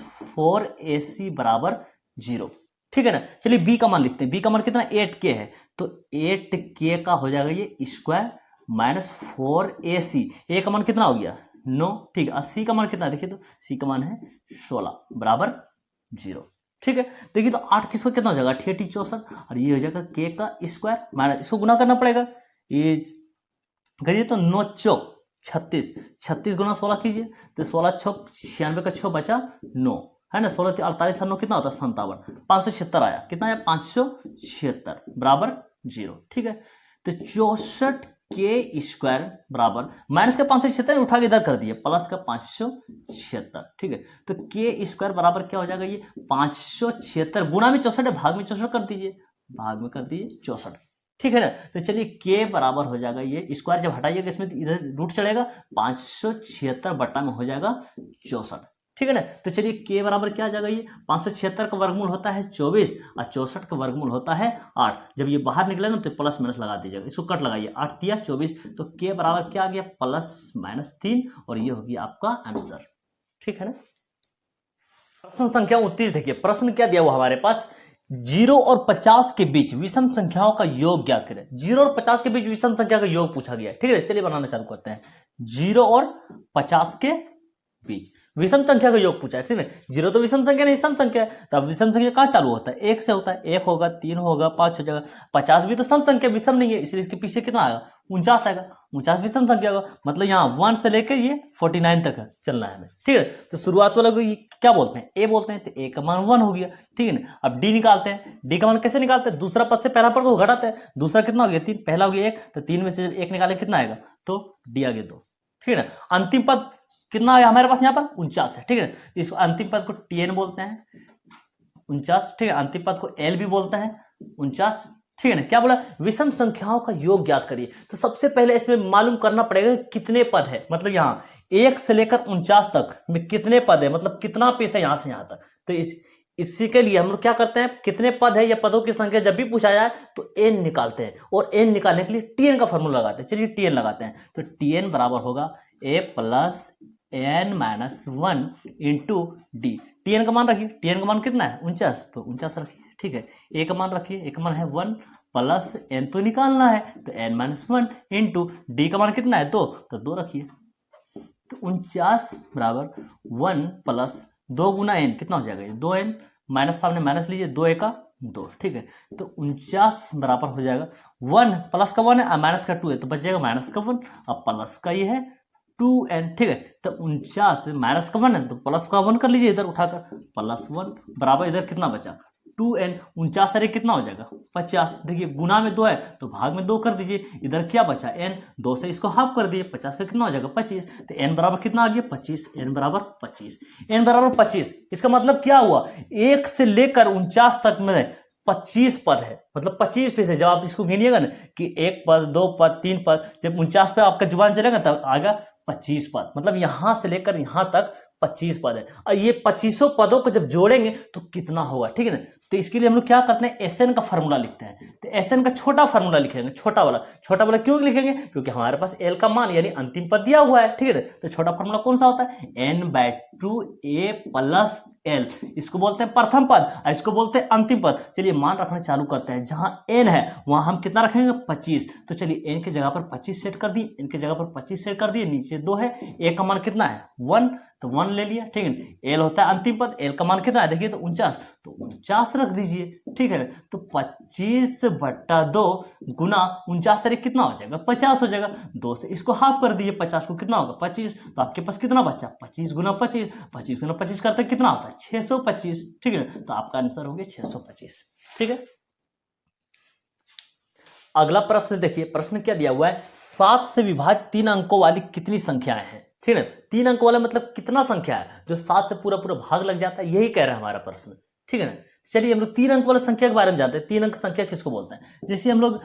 - 4ac बराबर 0। ठीक है ना। चलिए b का मान लिखते हैं। b का मान कितना? 8k है, तो 8k का हो जाएगा ये स्क्वायर माइनस 4ac। a का मान कितना हो गया? 9। ठीक है, और c का मान कितना? देखिए तो c का मान है 16 बराबर 0। ठीक है, देखिए तो 8 किसको कितना हो जाएगा? 8 64 और ये हो जाएगा k का स्क्वायर माइनस, इसको गुना करना पड़ेगा। ये करिए तो 9 चौक 36, 36 गुना 16 कीजिए तो 16 छौक 96 का 6 बचा 9, है ना। 16 48 और 9 कितना होता है? 57। 576 आया, कितना आया? 576 बराबर 0। ठीक है, तो 64 के स्क्वायर बराबर माइनस का 576 उठा के इधर कर दिए, प्लस का 576। ठीक है, तो के स्क्वायर बराबर क्या हो जाएगा? ये 576 गुना में 64 है, भाग में 64 कर दीजिए, भाग में कर दीजिए 64। ठीक है ना। तो चलिए के बराबर हो जाएगा, ये स्क्वायर जब हटाइएगा इसमें तो इधर रूट चढ़ेगा, 576 बट्टा में हो जाएगा 64। ठीक है ना। तो चलिए के बराबर क्या आ जाएगा? ये 576 का वर्गमूल होता है 24 और 64 का वर्गमूल होता है 8। जब ये बाहर निकलेगा तो प्लस माइनस लगा दीजिएगा, इसको कट लगाइए, 8 तिया 24, तो के बराबर क्या आ गया? +-3 और ये हो गया आपका आंसर। ठीक है ना। प्रश्न संख्या 29 देखिए, प्रश्न क्या दिया हुआ हमारे पास? 0 और 50 के बीच विषम संख्याओं का योग ज्ञात करें। 0 और 50 के बीच विषम संख्या का योग पूछा गया है। ठीक है, चलिए बनाना चालू करते हैं। 0 और 50 के बीच विषम संख्या का योग पूछा है। ठीक है, 0 तो विषम संख्या नहीं, सम संख्या है। तब विषम संख्या कहाँ चालू होता है? 1 से होता है। 1 होगा, 3 होगा, 5 हो जाएगा। 50 भी तो सम संख्या, विषम नहीं है, इसलिए इसके पीछे कितना आएगा? 49 आएगा। 49 विषम संख्या होगा, मतलब यहाँ 1 से लेकर ये 49 तक है चलना है हमें। ठीक है, तो शुरुआत वाला को क्या बोलते हैं? ए बोलते हैं, तो ए का मान 1 हो गया। ठीक है ना। अब डी निकालते हैं। डी का मान कैसे निकालते हैं? दूसरा पद से पहला पद को घटाते हैं। दूसरा कितना हो गया? 3, पहला हो गया 1, तो 3 में से जब 1 निकाले कितना आएगा? तो डी आ गया 2। ठीक है ना। अंतिम पद कितना है हमारे पास? यहाँ पर 49 है। ठीक है, इसको अंतिम पद को टीएन बोलते हैं, 49। ठीक है, अंतिम पद को एल भी बोलते हैं, 49। ठीक है ना। क्या बोला? विषम संख्याओं का योग ज्ञात करिए। तो सबसे पहले इसमें मालूम करना पड़ेगा कितने पद है, मतलब यहाँ 1 से लेकर 49 तक में कितने पद है, मतलब कितना पेश है यहाँ से यहाँ तक। तो इसी के लिए हम लोग क्या करते हैं? कितने पद है या पदों की संख्या जब भी पूछा जाए तो एन निकालते हैं, और एन निकालने के लिए टीएन का फॉर्मूला लगाते हैं। चलिए टीएन लगाते हैं, तो टीएन बराबर होगा A plus n-1 into D. TN का मान रखिए, टीएन का मान कितना है? 49, तो 49 रखिए। ठीक है, ए का मान रखिए, ए का मान है 1 प्लस एन तो निकालना है, तो n-1 इंटू डी का मान कितना है? 2, तो 2 रखिए। तो 49 बराबर 1 प्लस 2 गुना एन कितना हो जाएगा? 2n, माइनस सामने माइनस लीजिए, 2 एका 2। ठीक है, तो 49 बराबर हो जाएगा 1 प्लस का 1 है और माइनस का 2 है, तो बच जाएगा माइनस का 1 और प्लस का ये है 2n। ठीक है, तो 49 माइनस का 1 है तो प्लस का 1 कर लीजिए इधर उठाकर, +1 बराबर इधर कितना बचा? 2n। 49 अरे कितना हो जाएगा? 50। देखिए गुना में 2 है तो भाग में 2 कर दीजिए, इधर क्या बचा n, 2 से इसको हाफ कर दिए, 50 का कितना हो जाएगा 25, तो n बराबर कितना आ गया 25, n बराबर 25, n बराबर 25। इसका मतलब क्या हुआ, 1 से लेकर 49 तक में 25 पद है, मतलब 25 पीस है। जब आप इसको गिनिएगा ना कि 1 पद 2 पद 3 पद, जब 49 पे आपका जुबान चलेगा तब आएगा 25 पद, मतलब यहां से लेकर यहां तक 25 पद है। और ये 25 पदों को जब जोड़ेंगे तो कितना होगा, ठीक है ना। तो इसके लिए हम लोग क्या करते हैं, एस एन का फॉर्मूला लिखते हैं। तो एस एन का छोटा फॉर्मूला लिखेंगे, छोटा वाला क्यों लिखेंगे, क्योंकि हमारे पास एल का मान यानी अंतिम पद दिया हुआ है, ठीक है ना। तो छोटा फॉर्मूला कौन सा होता है, n/2 a प्लस एल, इसको बोलते हैं प्रथम पद और इसको बोलते हैं अंतिम पद। चलिए मान रखना चालू करते हैं, जहां n है वहां हम कितना रखेंगे 25। तो चलिए n की जगह पर 25 सेट कर दिए, n की जगह पर 25 सेट कर दिए, नीचे 2 है, a का मान कितना है 1, तो 1 ले लिया, ठीक है। l होता है अंतिम पद, l का मान कितना है देखिए तो 49, तो 49 रख दीजिए, ठीक है। तो 25/2 गुना 49 से कितना हो जाएगा 50 हो जाएगा, 2 से इसको हाफ कर दीजिए, 50 को कितना होगा 25, तो आपके पास कितना बचा 25 गुना 25, 25 गुना 25 करते कितना होता है 625, ठीक है। तो आपका आंसर हो गया 625, ठीक है। अगला प्रश्न देखिए, प्रश्न क्या दिया हुआ है, 7 से विभाजित 3 अंकों वाली कितनी संख्याएं हैं, ठीक है। 3 अंक वाला मतलब कितना संख्या है जो 7 से पूरा पूरा भाग लग जाता है, यही कह रहा है हमारा प्रश्न, ठीक है ना। चलिए हम लोग 3 अंक वाला संख्या के बारे में जानते हैं। 3 अंक संख्या किसको बोलते हैं, जैसे हम लोग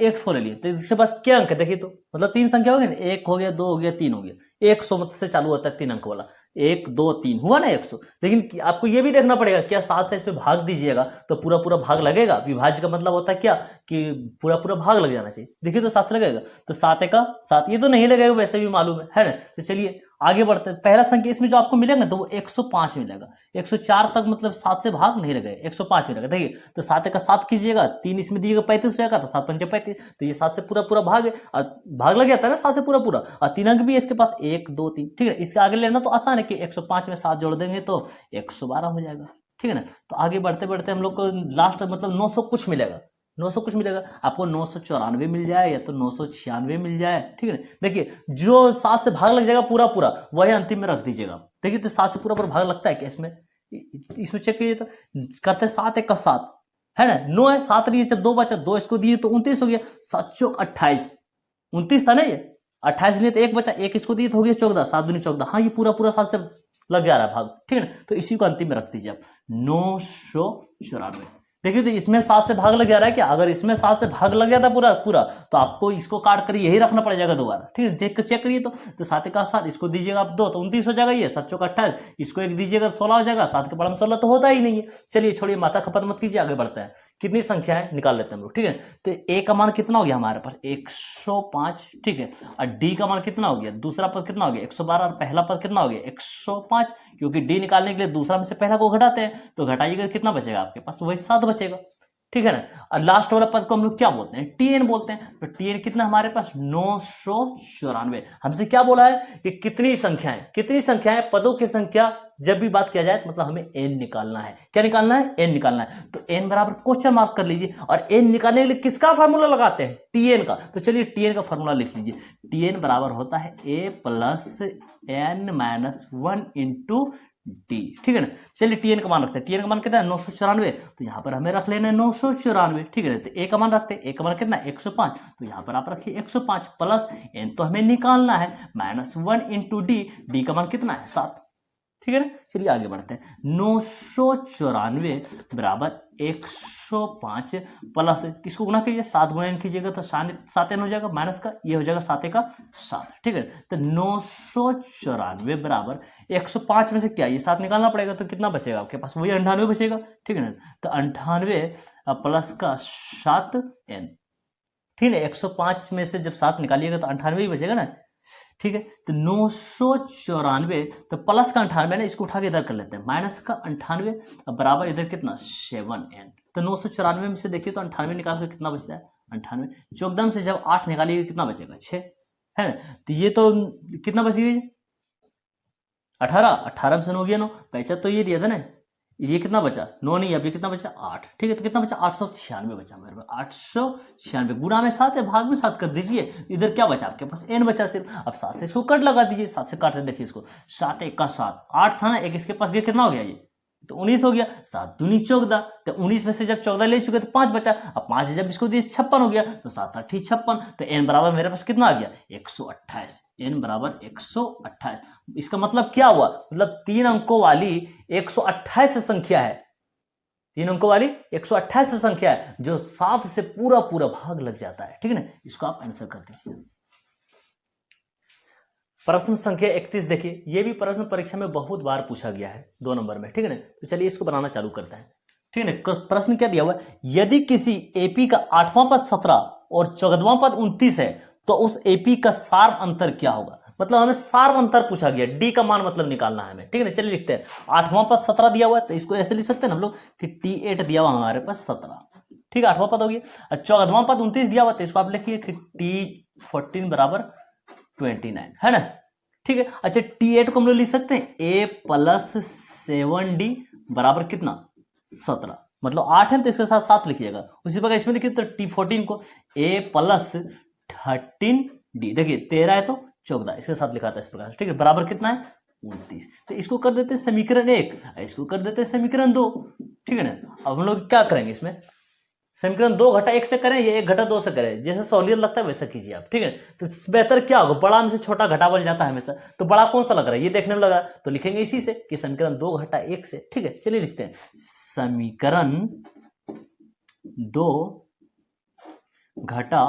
x को ले लिए तो इसके पास क्या अंक है देखिए, तो मतलब 3 संख्या हो गया ना, 1 हो गया 2 हो गया 3 हो गया, 100 से चालू होता है 3 अंक वाला, 1 2 3 हुआ ना 100। लेकिन आपको ये भी देखना पड़ेगा क्या 7 से इसमें भाग दीजिएगा तो पूरा पूरा भाग लगेगा, विभाज्य का मतलब होता है क्या कि पूरा पूरा भाग लग जाना चाहिए। देखिए तो 7 से लगेगा, तो 7 का 7, ये तो नहीं लगेगा वैसे भी मालूम है ना। तो चलिए आगे बढ़ते हैं, पहला संख्या इसमें जो आपको मिलेगा तो वो 105 मिलेगा, 104 तक मतलब 7 से भाग नहीं लगेगा, 105 मिलेगा। देखिए तो 7 का 7 कीजिएगा, 3 इसमें दिएगा 35 हो जाएगा, तो 7 पंचे 35, तो ये 7 से पूरा पूरा भाग है, और भाग लग जाता है ना 7 से पूरा पूरा, और 3 अंक भी है इसके पास 1 2 3, ठीक है। इसके आगे लेना तो आसान है कि 105 में 7 जोड़ देंगे तो 112 हो जाएगा, ठीक है ना। तो आगे बढ़ते बढ़ते हम लोग को लास्ट मतलब 900 कुछ मिलेगा, 900 कुछ मिलेगा आपको, 994 मिल जाए या तो 996 मिल जाए, ठीक है। देखिए जो 7 से भाग लग जाएगा पूरा पूरा वही अंतिम में रख दीजिएगा। देखिए तो 7 से पूरा पूरा भाग लगता है क्या इसमें चेक कीजिए तो करते 7 1 का 7 है ना, 9 है 7 नहीं है, जब 2 बचा 2 इसको दिए तो 29 हो गया, 7 चौक 28, 29 था ना ये, 28 लिए तो 1 बचा, 1 इसको दिए तो हो गया 14, 7 दूनी 14, हाँ ये पूरा पूरा 7 से लग जा रहा है भाग, ठीक है ना। तो इसी को अंतिम में रख दीजिए आप 994। देखिए तो इसमें 7 से भाग लग जा रहा है क्या, अगर इसमें 7 से भाग लग जाता पूरा पूरा तो आपको इसको काट कर यही रखना पड़ जाएगा दोबारा, ठीक है। देख कर चेक करिए तो 7 का 7 इसको दीजिएगा आप 2 तो 29 हो जाएगा, ये 7 चौका 28 इसको 1 दीजिएगा 16 हो जाएगा, 7 के पढ़ में 16 तो होता ही नहीं है। चलिए छोड़िए माथा खपत मत कीजिए, आगे बढ़ते हैं, कितनी संख्या है निकाल लेते हैं हम लोग, ठीक है। तो ए का मान कितना हो गया हमारे पास 105, ठीक है, और डी का मान कितना हो गया, दूसरा पद कितना हो गया 112, और पहला पद कितना हो गया 105, क्योंकि डी निकालने के लिए दूसरा में से पहला को घटाते हैं, तो घटाइएगा कितना बचेगा आपके पास, वही 7 बचेगा, ठीक है ना। और लास्ट वाला पद को हम लोग क्या बोलते हैं, टीएन बोलते हैं। तो टीएन कितना हमारे पास 994। हमसे क्या बोला है कि कितनी संख्याएं पदों की संख्या जब भी बात किया जाए तो मतलब हमें एन निकालना है, क्या निकालना है एन निकालना है। तो एन बराबर क्वेश्चन मार्क कर लीजिए, और एन निकालने के लिए किसका फार्मूला लगाते हैं टीएन का। तो चलिए टीएन का फार्मूला लिख लीजिए, टीएन बराबर होता है A plus N minus 1 into D, ठीक है ना। चलिए टीएन का मान रखते हैं, टीएन का मान कितना है 994, तो यहाँ पर हमें रख लेना है 994, ठीक है। तो ए का मान रखते हैं, ए का मान कितना 105, तो यहाँ पर आप रखिए 105 प्लस एन तो हमें निकालना है माइनस 1 इंटू डी, डी का मान कितना है 7, ठीक है ना। चलिए आगे बढ़ते हैं, 994 बराबर 105 प्लस किसको गुना कीजिए 7 गुना इन कीजिएगा तो 7 एन हो जाएगा, माइनस का ये हो जाएगा 7 का 7, ठीक है। तो 994 बराबर 105 में से क्या ये 7 निकालना पड़ेगा, तो कितना बचेगा आपके पास, वही 98 बचेगा, ठीक है ना। तो 98 प्लस का 7 एन, ठीक है। 105 में से जब 7 निकालिएगा तो 98 ही बचेगा ना, ठीक है। तो 994 तो प्लस का 98 ना, इसको उठा के इधर कर लेते हैं, माइनस का 98 बराबर इधर कितना 7n। तो 994 में से देखिए तो 98 निकाल के कितना बचता है 98, चौकदम से जब 8 निकालिएगा कितना बचेगा 6, है ना। तो ये तो कितना बच गया 18 में से 9 गया 9, पैसा तो ये दिया था ना, ये कितना बचा 9 नहीं, अभी कितना बचा 8, ठीक है। तो कितना बचा 896 बचा मेरे पास, 896 गुना में 7 है, भाग में 7 कर दीजिए, इधर क्या बचा आपके पास n बचा सिर्फ। अब 7 से इसको कट लगा दीजिए, 7 से काटते देखिए इसको, 7 1 का 7, 8 था ना, एक इसके पास गया कितना हो गया ये तो 19 हो गया, 7 दूनी 14, तो 19 में से जब 14 ले चुके तो 5 बचा, अब 5 जब इसको दिए 56 हो गया, तो 7 8 56, तो n बराबर मेरे पास कितना आ गया 128, n बराबर 128। इसका मतलब क्या हुआ, मतलब 3 अंकों वाली 128 संख्या है, 3 अंकों वाली 128 संख्या है जो 7 से पूरा पूरा भाग लग जाता है, ठीक है ना। इसको आप आंसर कर दीजिए। प्रश्न संख्या 31 देखिए, ये भी प्रश्न परीक्षा में बहुत बार पूछा गया है 2 नंबर में, ठीक है ना। तो चलिए इसको बनाना चालू करते हैं, ठीक है ना। प्रश्न क्या दिया हुआ है, यदि किसी एपी का 8वां पद 17 और 14वां पद 29 है तो उस एपी का सार अंतर क्या होगा। मतलब हमें सार अंतर पूछा गया, डी का मान मतलब निकालना है हमें, ठीक है ना। चलिए लिखते हैं, 8वां पद 17 दिया हुआ है तो इसको ऐसे लिख सकते हैं हम लोग कि T8 दिया हुआ हमारे पास 17, ठीक है, 8वां पद हो गया। 14वां पद 29 दिया हुआ तो इसको आप लिखिए कि T14 बराबर 29, है ना, ठीक है। अच्छा T8 को हम लोग लिख सकते हैं A + 7D बराबर कितना 17, मतलब 8 है तो इसके साथ 7 लिखिएगा। उसी प्रकार इसमें देखिए तो T14 को A + 13D, देखिए 13 है तो 14 इसके साथ लिखा था इस प्रकार, ठीक है, बराबर कितना है 29। तो इसको कर देते हैं समीकरण 1, इसको कर देते हैं समीकरण 2, ठीक है ना। अब हम लोग क्या करेंगे, इसमें समीकरण 2 घटा 1 से करें या 1 घटा 2 से करें, जैसे सहूलियत लगता है वैसा कीजिए आप, ठीक है। तो बेहतर क्या होगा, बड़ा में से छोटा घटावल जाता है हमेशा, तो बड़ा कौन सा लग रहा है, ये देखने में लग रहा है, तो लिखेंगे इसी से कि समीकरण 2 घटा 1 से, ठीक है। चलिए लिखते हैं समीकरण 2 घटा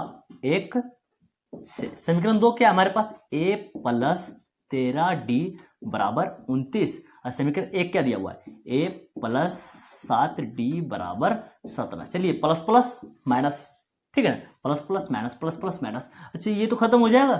1 से। समीकरण 2 क्या है हमारे पास, A + 13D बराबर 29, और समीकरण 1 क्या दिया हुआ है, A + 7D बराबर 17। चलिए प्लस प्लस माइनस, ठीक है ना, plus plus minus plus plus minus. अच्छा ये तो खत्म हो जाएगा,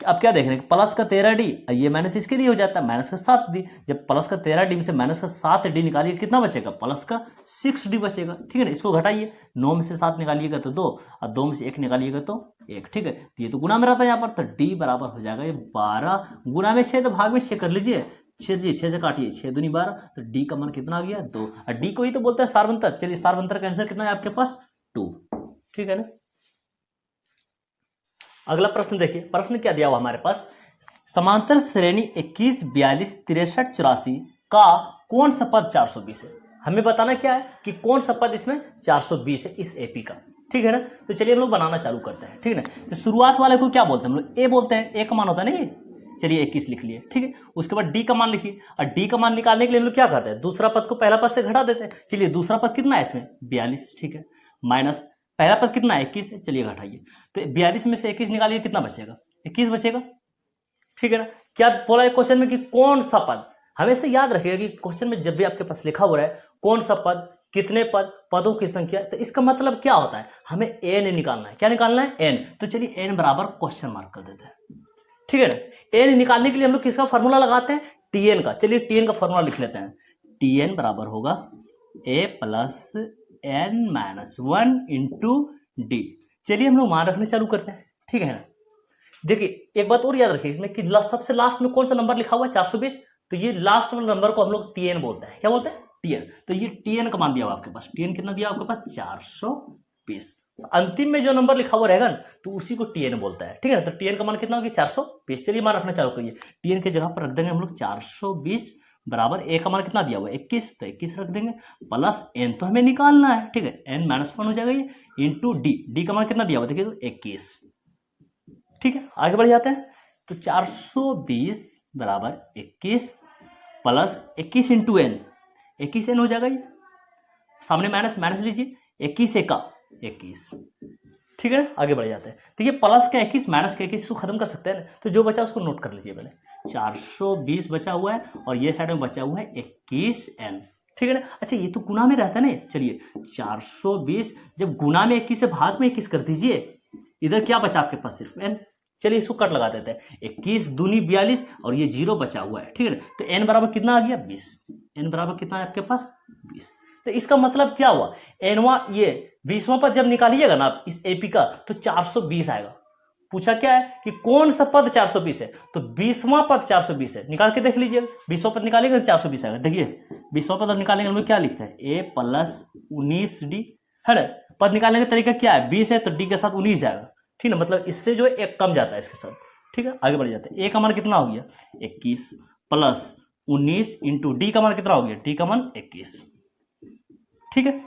अब क्या देख रहे हैं, प्लस का 13D, ये माइनस इसके लिए हो जाता है माइनस का 7D, जब प्लस का 13D में से माइनस का 7D निकालिए कितना बचेगा, प्लस का 6D बचेगा, ठीक है ना। इसको घटाइए, 9 में से 7 निकालिएगा तो 2, और 2 में से 1 निकालिएगा तो 1, ठीक है। तो ये तो गुना में रहता है यहाँ पर, तो D बराबर हो जाएगा ये 12 गुना में 6, तो भाग में 6 कर लीजिए, 6 से काटिए, 6 दूनी 12, तो D का मान कितना आ गया 2, और D को ही तो बोलते हैं सारवंतर। चलिए सारवंतर का आंसर कितना है आपके पास 2, ठीक है ना। अगला प्रश्न देखिए, प्रश्न क्या दिया हुआ हमारे पास, समांतर श्रेणी 21 42 63 84 का कौन सा पद 420 है। हमें बताना क्या है कि कौन सा पद इसमें 420 है इस एपी का, ठीक है ना। तो चलिए हम लोग बनाना चालू करते हैं, ठीक है ना। तो शुरुआत वाले को क्या बोलते हैं हम लोग, ए बोलते हैं, ए का मान होता है ना ये, चलिए 21 लिख लिए, ठीक है। उसके बाद डी का मान लिखिए, और डी का मान निकालने के लिए हम लोग क्या करते हैं, दूसरा पद को पहला पद से घटा देते हैं। चलिए दूसरा पद कितना है इसमें 42, ठीक है, माइनस पहला पद कितना है 21 है, चलिए घटाइए, तो 42 में से 21 निकालिए कितना बचेगा 21 बचेगा, ठीक है ना। क्या बोला है क्वेश्चन में कि कौन सा पद, हमेशा याद रखिएगा कि क्वेश्चन में जब भी आपके पास लिखा हो रहा है कौन सा पद, कितने पद, पदों की संख्या, तो इसका मतलब क्या होता है, हमें एन निकालना है। क्या निकालना है, एन। तो चलिए एन बराबर क्वेश्चन मार्क कर देते हैं, ठीक है ना। एन निकालने के लिए हम लोग किसका फॉर्मूला लगाते हैं, टीएन का। चलिए टीएन का फॉर्मूला लिख लेते हैं, टीएन बराबर होगा A + n - 1 × d। चलिए हम लोग मान रखने चालू करते हैं, ठीक है ना। देखिए एक बात और याद रखिए इसमें कि सबसे लास्ट में कौन सा नंबर लिखा हुआ है 420, तो ये लास्ट वाले नंबर को हम लोग टीएन बोलते हैं। क्या बोलते हैं, टीएन। तो ये टीएन का मान दिया हुआ आपके पास, टीएन कितना दिया आपके पास 420। अंतिम में जो नंबर लिखा हुआ रहेगा ना तो उसी को टीएन बोलता है, ठीक है ना। तो टीएन का मान कितना हो गया 420। चलिए मान रखना चालू करिए, टीएन की जगह पर रख देंगे हम लोग 420 बराबर ए का मान कितना दिया हुआ है 21, तो 21 रख देंगे, प्लस एन तो हमें निकालना है, ठीक है, n - 1 हो जाएगा ये, इंटू डी, डी का मान कितना दिया हुआ देखिए तो 21, ठीक है। आगे बढ़ जाते हैं, तो 420 बराबर 21 प्लस 21 इंटू एन, 21 एन हो जाएगा ये, सामने माइनस माइनस लीजिए, 21 एका 21, ठीक है। आगे बढ़ जाते हैं, तो ये प्लस का 21 माइनस का 21 को खत्म कर सकते हैं, तो जो बचा उसको नोट कर लीजिए पहले, 420 बचा हुआ है और ये साइड में बचा हुआ है 21n, ठीक है ना। अच्छा ये तो गुना में रहता है ना, चलिए 420 जब गुना में 21 से भाग में 21 कर दीजिए, इधर क्या बचा आपके पास सिर्फ n। चलिए इसको कट लगा देते हैं, 21 दूनी 42 और ये 0 बचा हुआ है, ठीक है ना। तो n बराबर कितना आ गया 20, n बराबर कितना है आपके पास 20। तो इसका मतलब क्या हुआ, एनवा ये 20वां पद जब निकालिएगा ना आप इस एपी का तो 420 आएगा। पूछा क्या है कि कौन सा पद 420 है, तो 20वां पद 420 है, निकाल के देख लीजिए, 20वां पद निकालेंगे तो 420 आएगा। देखिए 20वां पद निकालेंगे हम लोग क्या लिखते हैं a + 19d, है ना। पद निकालने का तरीका क्या है, 20 है तो d के साथ 19 आएगा, ठीक है, मतलब इससे जो है एक कम जाता है इसके साथ, ठीक है। आगे बढ़ जाते हैं, a का मान कितना हो गया 21 प्लस 19 इंटू डी का मान कितना हो गया, डी का मान 21। ठीक है,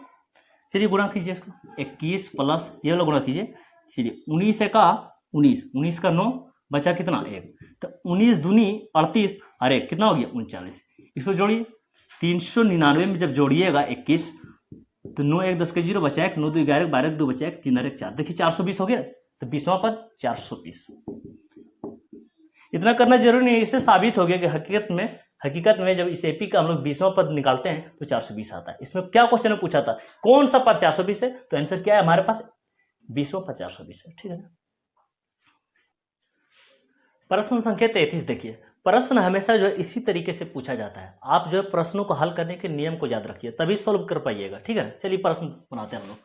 चलिए गुणा कीजिए इसको, 21 प्लस ये वाला गुणा कीजिए। चलिए 19 है का 19, 19 का 9 बचा कितना 1, तो 19 दूनी 38 अरे कितना हो गया 39। इसको जोड़िए 399 में जब जोड़िएगा 21 तो 9 1 10 के 0 बचा 1, 9 2 11 12 2 बचा 1 3 1 4, देखिए 420 हो गया। तो 20वां पद 420। इतना करना जरूरी नहीं है, इससे साबित हो गया कि हकीकत में जब इस एपी का हम लोग 20वां पद निकालते हैं तो 420 आता है। इसमें क्या क्वेश्चन में पूछा था, कौन सा पद 420 है, तो आंसर क्या है हमारे पास 20वां पद 420 है। ठीक है ना। प्रश्न संख्या 33 देखिए, प्रश्न हमेशा जो है इसी तरीके से पूछा जाता है। आप जो है प्रश्नों को हल करने के नियम को याद रखिए, तभी सॉल्व कर पाइएगा। ठीक है ना। चलिए प्रश्न बनाते हैं हम लोग।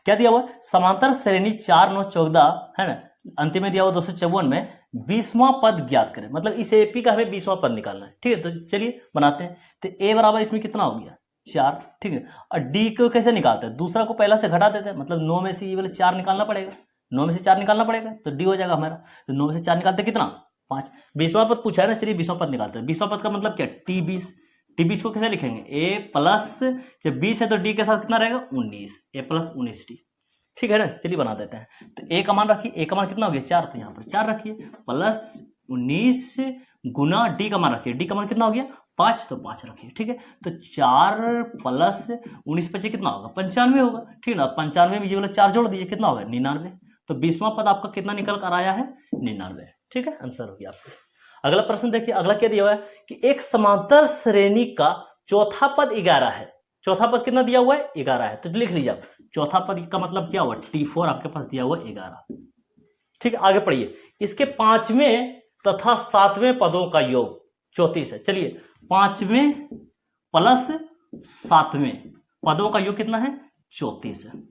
क्या दिया हुआ, समांतर श्रेणी 4 9 14 है ना, अंतिम में दिया हुआ 254 में 20वां पद ज्ञात करें। मतलब इस एपी का हमें 20वां पद निकालना है। ठीक है, तो चलिए बनाते हैं। तो ए बराबर इसमें कितना हो गया 4। ठीक है, और डी को कैसे निकालते हैं, दूसरा को पहला से घटा देते हैं, मतलब 9 में से ये वाले 4 निकालना पड़ेगा, 9 में से 4 निकालना पड़ेगा तो डी हो जाएगा हमारा। तो 9 में से 4 निकालते कितना 5। 20वां पद पूछा है ना, चलिए 20वां पद निकालते हैं। 20वां पद का मतलब क्या, टी20 को कैसे लिखेंगे, ए प्लस जब 20 है तो डी के साथ कितना रहेगा 19, ए प्लस 19 डी। ठीक है ना, चलिए बना देते हैं। तो ए का मान रखिए, ए का मान कितना हो गया 4, तो यहाँ पर 4 रखिए, प्लस 19 गुना डी का मान रखिए, डी का मान कितना हो गया 5, तो 5 रखिए। ठीक है, तो 4 प्लस 19 बचे कितना होगा 95 होगा। ठीक है ना, 95 में ये वाला 4 जोड़ दीजिए कितना होगा 99। तो 20वां पद आपका कितना निकल कर आया है 99। ठीक है, आंसर हो गया आपका। अगला प्रश्न देखिए, अगला क्या दिया हुआ है कि एक समांतर श्रेणी का चौथा पद 11 है। चौथा पद कितना दिया हुआ है 11 है, तो लिख लीजिए आप चौथा पद का मतलब क्या हुआ T4 आपके पास दिया हुआ 11। ठीक है, आगे पढ़िए। इसके 5वें तथा 7वें पदों का योग 34 है। चलिए 5वें प्लस 7वें पदों का योग कितना है 34 है।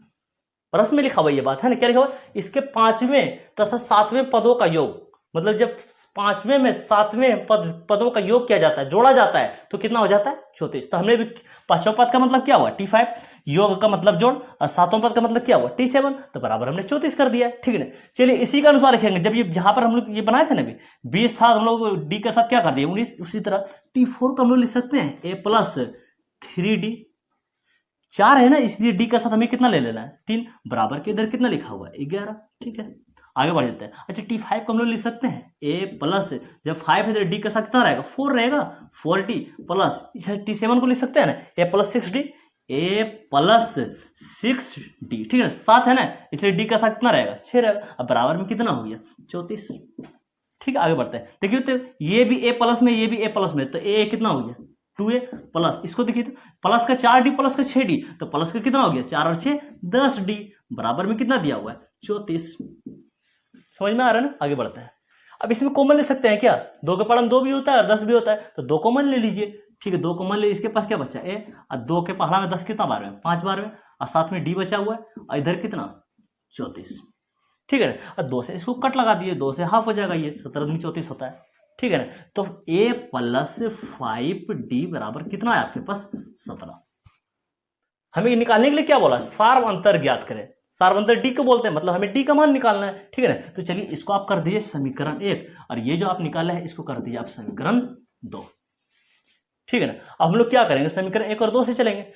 प्रश्न में लिखा हुआ ये बात है ना, क्या लिखा हुआ, इसके 5वें तथा 7वें पदों का योग, मतलब जब 5वें में 7वें पदों का योग किया जाता है, जोड़ा जाता है, तो कितना हो जाता है 34। तो हमने भी 5वां पद का मतलब क्या हुआ T5, योग का मतलब जोड़, और 7वां पद का मतलब क्या हुआ T7, तो बराबर हमने 34 कर दिया। ठीक है ना, चलिए इसी का अनुसार लिखेंगे। जब ये यहाँ पर हम लोग ये बनाए थे ना, 20 था, हम लोग डी के साथ क्या कर दिए 19, उसी तरह T4 को हम लोग लिख सकते हैं ए प्लस 3D। 4 है ना, इसलिए डी का साथ हमें कितना ले लेना है 3, बराबर के इधर कितना लिखा हुआ है 11। ठीक है, आगे बढ़ जाते हैं। अच्छा T5 को हम लोग लिख सकते हैं ए प्लस, जब 5 है तो डी का साथ कितना रहेगा 4 रहेगा, 4D प्लस T7 को लिख सकते हैं ना ए प्लस 6D, ए प्लस 6D। ठीक है, 7 है ना, इसलिए डी का साथ कितना रहेगा 6 रहेगा। अब बराबर में कितना हो गया 34। ठीक है, आगे बढ़ते हैं। देखिए तो ये भी ए प्लस में, ये भी ए प्लस में, तो ए कितना हो गया 2a प्लस, इसको देखिए तो प्लस का 4D प्लस का 6D, तो प्लस का कितना हो गया 4 और 6 10D, बराबर में कितना दिया हुआ है 34। समझ में आ रहा है ना, आगे बढ़ते हैं। अब इसमें कॉमन ले सकते हैं क्या, 2 के पहाड़ में 2 भी होता है और 10 भी होता है, तो 2 कॉमन ले लीजिए। ठीक है, 2 कॉमन ले, इसके पास क्या बचा ए, और 2 के पहाड़ा में 10 कितना बार में 5 बार में, और साथ में डी बचा हुआ है, और इधर कितना 34। ठीक है ना, और 2 से इसको कट लगा दिए, 2 से हाफ हो जाएगा, ये 17 दूनी 34 होता है। ठीक है ना, तो a प्लस 5D बराबर कितना है आपके पास 17। हमें निकालने के लिए क्या बोला, सार्व अंतर ज्ञात करें। सार्व अंतर D को बोलते हैं, मतलब हमें D का मान निकालना है। ठीक है ना, तो चलिए इसको आप कर दीजिए समीकरण 1, और ये जो आप निकाले हैं इसको कर दीजिए आप समीकरण 2। ठीक है ना, अब हम लोग क्या करेंगे, समीकरण 1 और 2 से चलेंगे,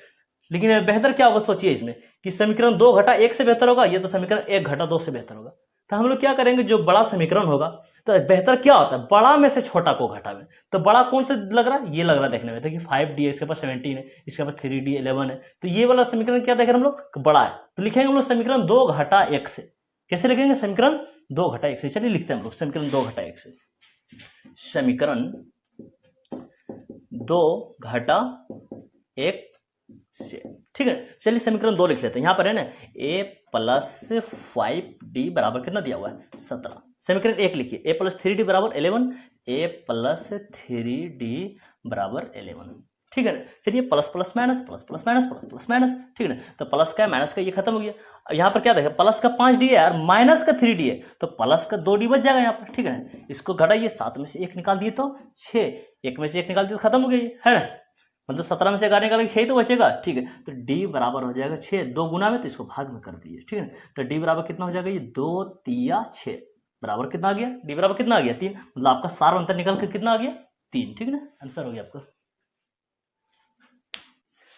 लेकिन बेहतर क्या होगा सोचिए इसमें कि समीकरण 2 घटा 1 से बेहतर होगा, ये तो समीकरण 1 घटा 2 से बेहतर होगा। तो हम लोग क्या करेंगे, जो बड़ा समीकरण होगा, तो बेहतर क्या होता है बड़ा में से छोटा को घटावे। तो बड़ा कौन से लग रहा है, ये लग रहा है देखने में, तो कि 5D है, इसके पास 17 है, इसके पास 3D 11 है, तो ये वाला समीकरण क्या देख रहे हैं हम लोग बड़ा है, तो लिखेंगे हम लोग समीकरण 2 घटा 1 से। कैसे लिखेंगे, समीकरण 2 घटा 1 से। चलिए लिखते हैं हम लोग समीकरण 2 घटा 1 से, समीकरण 2 घटा 1 से। ठीक है, चलिए समीकरण 2 लिख लेते हैं। यहां पर है ना a प्लस 5D बराबर कितना दिया हुआ है 17। समीकरण 1 लिखिए, a प्लस 3D बराबर 11, a प्लस 3D बराबर 11। ठीक है ना, चलिए plus plus minus, plus plus minus, plus plus minus. ठीक है ना, तो प्लस का माइनस का ये खत्म हो गया। अब यहाँ पर क्या देखा, प्लस का 5D है और माइनस का 3D है, तो प्लस का 2D बच जाएगा यहाँ पर। ठीक है ना, इसको घटाइए, 7 में से 1 निकाल दिए तो 6, 1 में से 1 निकाल दिए तो खत्म हो गया, है ना, मतलब 17 में से 11 निकालेंगे 6 तो बचेगा। ठीक है, तो D बराबर हो जाएगा 6, 2 गुना में, तो इसको भाग में कर दिए। ठीक है, तो D बराबर कितना हो जाएगा, ये 2 3 6 बराबर कितना आ गया, D बराबर कितना आ गया 3, मतलब आपका सार अंतर निकल कर कितना आ गया 3, ठीक है ना, आंसर हो गया आपका।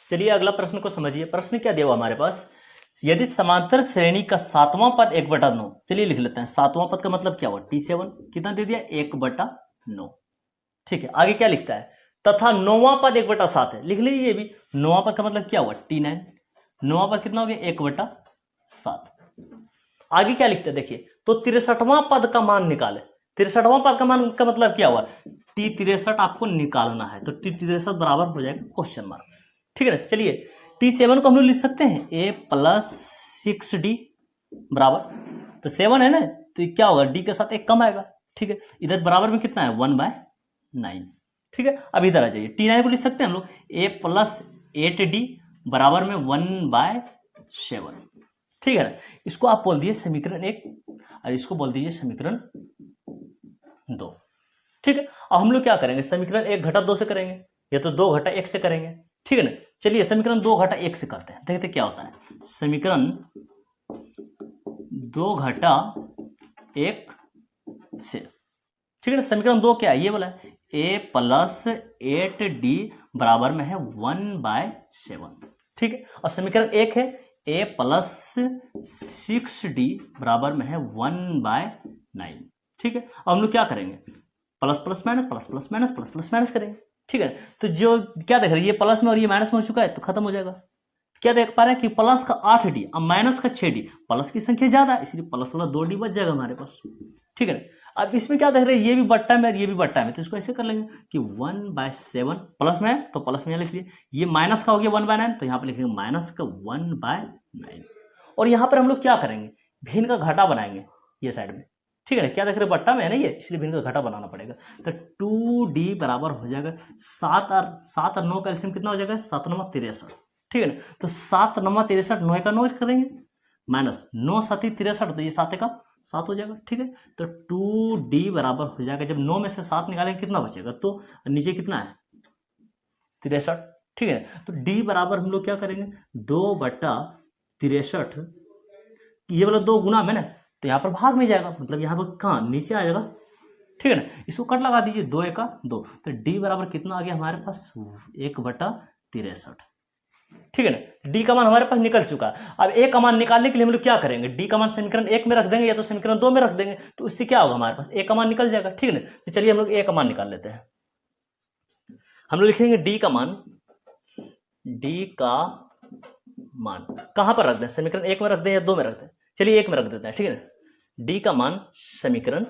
चलिए अगला प्रश्न को समझिए। प्रश्न क्या दिया हुआ हमारे पास, यदि समांतर श्रेणी का 7वां पद 1/9, चलिए लिख लेते हैं। 7वां पद का मतलब क्या हुआ, T7, कितना दे दिया, 1/9, ठीक है। आगे क्या लिखता है, तथा 9वां पद 1/7 है, लिख लीजिए ये भी। 9वां पद का मतलब क्या हुआ, T9, 9वां पद कितना हो गया, 1/7। आगे क्या लिखते हैं देखिए, तो 63वां पद का मान निकाले। 63वां पद का मान का मतलब क्या हुआ, T63 आपको निकालना है, तो T63 बराबर हो जाएगा क्वेश्चन मार्क, ठीक है ना। चलिए T7 को हम लोग लिख सकते हैं A + 6D बराबर, तो 7 है ना, तो ये क्या होगा, D के साथ एक कम आएगा, ठीक है। इधर बराबर में कितना है, 1/9, ठीक है। अब इधर आ जाइए, T9 को लिख सकते हैं हम लोग A + 8D बराबर में 1/7, ठीक है ना। इसको आप बोल दिए समीकरण 1 और इसको बोल दीजिए समीकरण 2, ठीक है। अब हम लोग क्या करेंगे, समीकरण 1 घटा 2 से करेंगे, या तो 2 घटा 1 से करेंगे, ठीक है ना। चलिए समीकरण 2 घटा 1 से करते हैं, देखते क्या होता है। समीकरण 2 घटा 1 से, ठीक है ना। समीकरण 2 क्या है, ये बोला है A + 8D बराबर में है 1/7, ठीक है। और समीकरण 1 है A + 6D बराबर में है 1/9, ठीक है। अब हम लोग क्या करेंगे, plus plus minus, plus plus minus, plus plus minus करेंगे, ठीक है। तो जो क्या देख रहे हैं, ये प्लस में और ये माइनस में हो चुका है, तो खत्म हो जाएगा। क्या देख पा रहे हैं कि प्लस का 8D और माइनस का 6D, प्लस की संख्या ज्यादा है, इसलिए प्लस वाला 2D बच जाएगा हमारे पास, ठीक है। अब इसमें क्या देख रहे हैं, ये भी बट्टा में और ये भी बट्टा में, तो इसको ऐसे कर लेंगे कि 1/7 प्लस में है तो प्लस में यहाँ लिख लिए, ये माइनस का हो गया 1/9, तो यहाँ पर लिखेंगे माइनस का 1/9। और यहाँ पर हम लोग क्या करेंगे, भिन्न का घटा बनाएंगे ये साइड में, ठीक है ना। क्या देख रहे बट्टा में है ना ये, इसलिए भिन्न का घटा बनाना पड़ेगा। तो 2D बराबर हो जाएगा 7 और 9 का एलसीएम कितना हो जाएगा, 7 9 63, ठीक है ना। तो 7 9 63, 9 का 9 करेंगे, माइनस 9 7 63, तो ये 7 का 7 हो जाएगा, ठीक है। तो 2D बराबर हो जाएगा, जब 9 में से 7 निकालेंगे कितना बचेगा, तो नीचे कितना है 63, ठीक है। तो D बराबर हम लोग क्या करेंगे, 2/63, ये वाला 2 गुना में ना, तो यहाँ पर भाग में जाएगा, मतलब यहाँ पर कहाँ नीचे आ जाएगा, ठीक है ना। इसको कट लगा दीजिए, 2 × 2, तो D बराबर कितना आ गया हमारे पास, 1/63, ठीक है ना। D का मान हमारे पास निकल चुका है। अब A का मान निकालने के लिए हम लोग क्या करेंगे, D का मान समीकरण 1 में रख देंगे या तो समीकरण 2 में रख देंगे, तो उससे क्या होगा, हमारे पास A का मान निकल जाएगा, ठीक है ना। तो चलिए हम लोग A का मान निकाल लेते हैं। हम लोग लिखेंगे D का मान, D का मान कहां पर रख दें, समीकरण 1 में रख दें या 2 में रख दें, चलिए 1 में रख देते हैं, ठीक है ना। D का मान समीकरण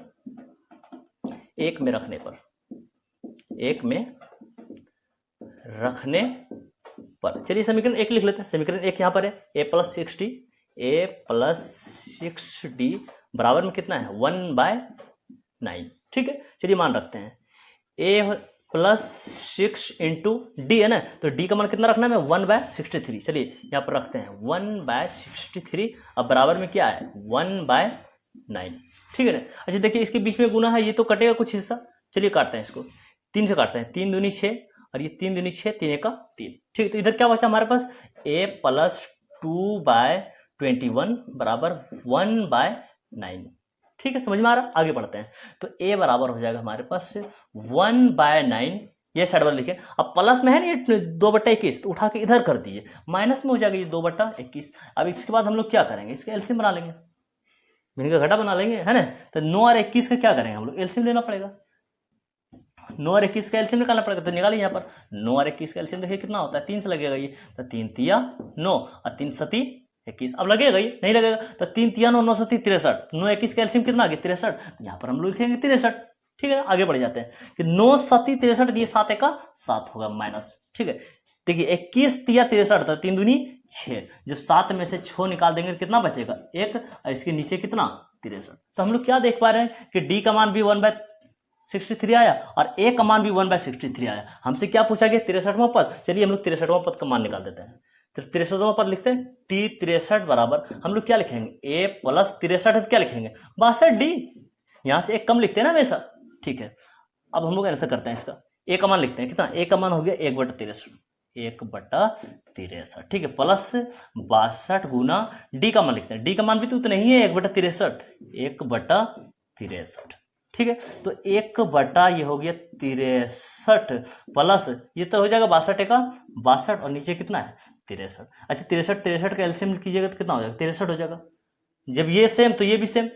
1 में रखने पर, 1 में रखने पर, चलिए समीकरण 1 लिख लेते हैं। समीकरण 1 यहां पर है A + 6D बराबर में कितना है, 1/9, ठीक है। चलिए मान रखते हैं, A + 6 × D है ना, तो D का मान कितना रखना है, 1/63, चलिए यहाँ पर रखते हैं 1/63, अब बराबर में क्या है 1/9, ठीक है ना। अच्छा देखिए इसके बीच में गुना है, ये तो कटेगा कुछ हिस्सा, चलिए काटते हैं इसको, 3 से काटते हैं, 3 दूनी 6 और ये 3 दूनी 6, 3 × 3, ठीक है। तो इधर क्या बचा हमारे पास, A + 2/21 बराबर 1/9, ठीक है, समझ में आ रहा। आगे बढ़ते हैं, तो A बराबर हो जाएगा हमारे पास 1/9, ये साइड वाला लिखे। अब प्लस में है ना ये 2/21, तो उठा के इधर कर दीजिए, माइनस में हो जाएगा ये 2/21। अब इसके बाद हम लोग क्या करेंगे, इसका एलसीएम बना लेंगे, भिन्न का घटा बना लेंगे, है ना। तो 9 और 21 का क्या करेंगे हम लोग, एलसीएम लेना पड़ेगा, 9 और 21 का एलसीएम निकालना पड़ेगा। तो निकालिए यहाँ पर 9 और 21 का एलसीएम देखिए कितना होता है, 3 से लगेगा ये, तो 3 तिया 9 और 3 सती 21, अब लगेगा ये नहीं लगेगा, तो 3 तिया 9 9 सती 63, 9 21 का एलसीएम कितना आ गया 63, तो यहाँ पर हम लोग लिखेंगे 63, ठीक है। आगे बढ़ जाते हैं कि 9 सती 63, ये 7 का 7 होगा माइनस, ठीक है। देखिए 21 तिया 63, तो 3 दूनी 6, जब 7 में से 6 निकाल देंगे तो कितना बचेगा 1, और इसके नीचे कितना 63। तो हम लोग क्या देख पा रहे हैं कि D का मान भी 1/63 आया और A का मान भी 1/63 आया। हमसे क्या पूछा गया, 63वां पद, चलिए हम लोग 63वां पद का मान निकाल देते हैं। तो 63वां पद लिखते हैं, T63 बराबर हम लोग क्या लिखेंगे, A + 63 क्या लिखेंगे 62D, यहाँ से एक कम लिखते हैं ना हमेशा, ठीक है। अब हम लोग आंसर करते हैं इसका, A का मान लिखते हैं, कितना A का मान हो गया 1/63, 1/63, ठीक है, प्लस 62 गुना D का मान लिखते हैं, D का मान भी तो नहीं है 1/63, 1/63, ठीक है। तो 1 ये हो गया 63 प्लस ये तो हो जाएगा 62 एका 62 और नीचे कितना है 63। अच्छा 63 का एलसीएम कीजिएगा तो कितना हो जाएगा 63 हो जाएगा। जब ये सेम तो ये भी सेम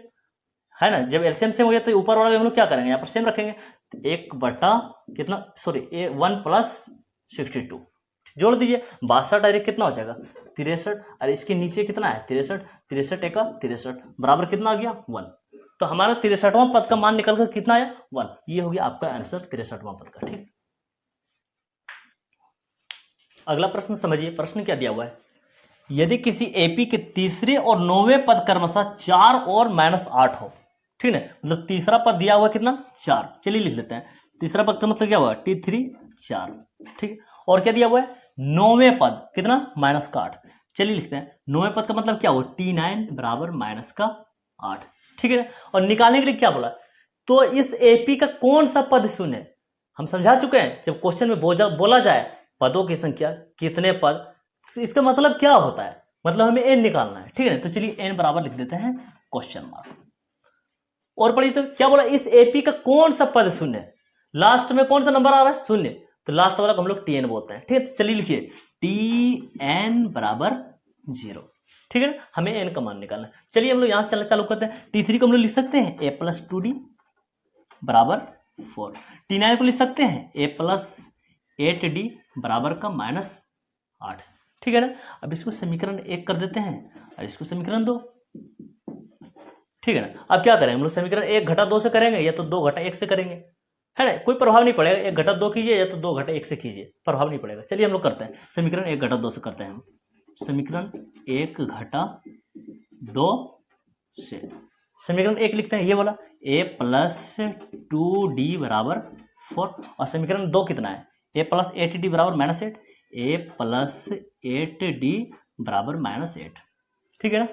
है ना, जब एलसीएम सेम हो गया तो ऊपर वाला भी हम लोग क्या करेंगे यहाँ पर सेम रखेंगे। 1 कितना सॉरी 1 प्लस 62 जोड़ दीजिए 62 डायरेक्ट कितना हो जाएगा 63 और इसके नीचे कितना है 63 63 एका 63 बराबर कितना आ गया 1। तो हमारा 63वां पद का मान निकल कर कितना आया 1। ये हो गया आपका आंसर 63वां पद का। ठीक, अगला प्रश्न समझिए। प्रश्न क्या दिया हुआ है, यदि किसी एपी के तीसरे और 9वें पद क्रमशः 4 और -8 हो, ठीक है, मतलब तीसरा पद दिया हुआ कितना 4, चलिए लिख लेते हैं। तीसरा पद का मतलब क्या हुआ T3 4, ठीक है। और क्या दिया हुआ है 9वें पद कितना -8, चलिए लिखते हैं। 9वें पद का मतलब क्या हुआ T9 बराबर -8, ठीक है। और निकालने के लिए क्या बोला, तो इस एपी का कौन सा पद शून्य है, हम समझा चुके हैं। जब क्वेश्चन में बोला जाए पदों की संख्या कितने पद, इसका मतलब क्या होता है, मतलब हमें n निकालना है, ठीक है। तो चलिए n बराबर लिख देते हैं क्वेश्चन मार्क। और पढ़िए तो क्या बोला, इस एपी का कौन सा पद शून्य है, लास्ट में कौन सा नंबर आ रहा है शून्य, तो लास्ट वाला को हम लोग Tn बोलते हैं, ठीक है। तो चलिए लिखिए Tn बराबर 0, ठीक है ना, हमें n का मान निकालना है। चलिए हम लोग यहां से चलना चालू करते हैं। T3 को हम लोग लिख सकते हैं a + 2d बराबर 4, T9 को लिख सकते हैं a + 8d बराबर का -8, ठीक है ना। अब इसको समीकरण 1 कर देते हैं और इसको समीकरण 2, ठीक है ना। अब क्या करेंगे हम लोग, समीकरण 1 घटा 2 से करेंगे या तो 2 घटा 1 से करेंगे, है ना, कोई प्रभाव नहीं पड़ेगा। 1 घटा 2 कीजिए या तो 2 घटा 1 से कीजिए, प्रभाव नहीं पड़ेगा। चलिए हम लोग करते हैं समीकरण 1 घटा 2 से करते हैं हम। समीकरण 1 घटा 2 से समीकरण 1 लिखते हैं, ये बोला a + 2d बराबर 4, और समीकरण 2 कितना है a + 8d बराबर -8, a + 8d बराबर -8, ठीक है ना।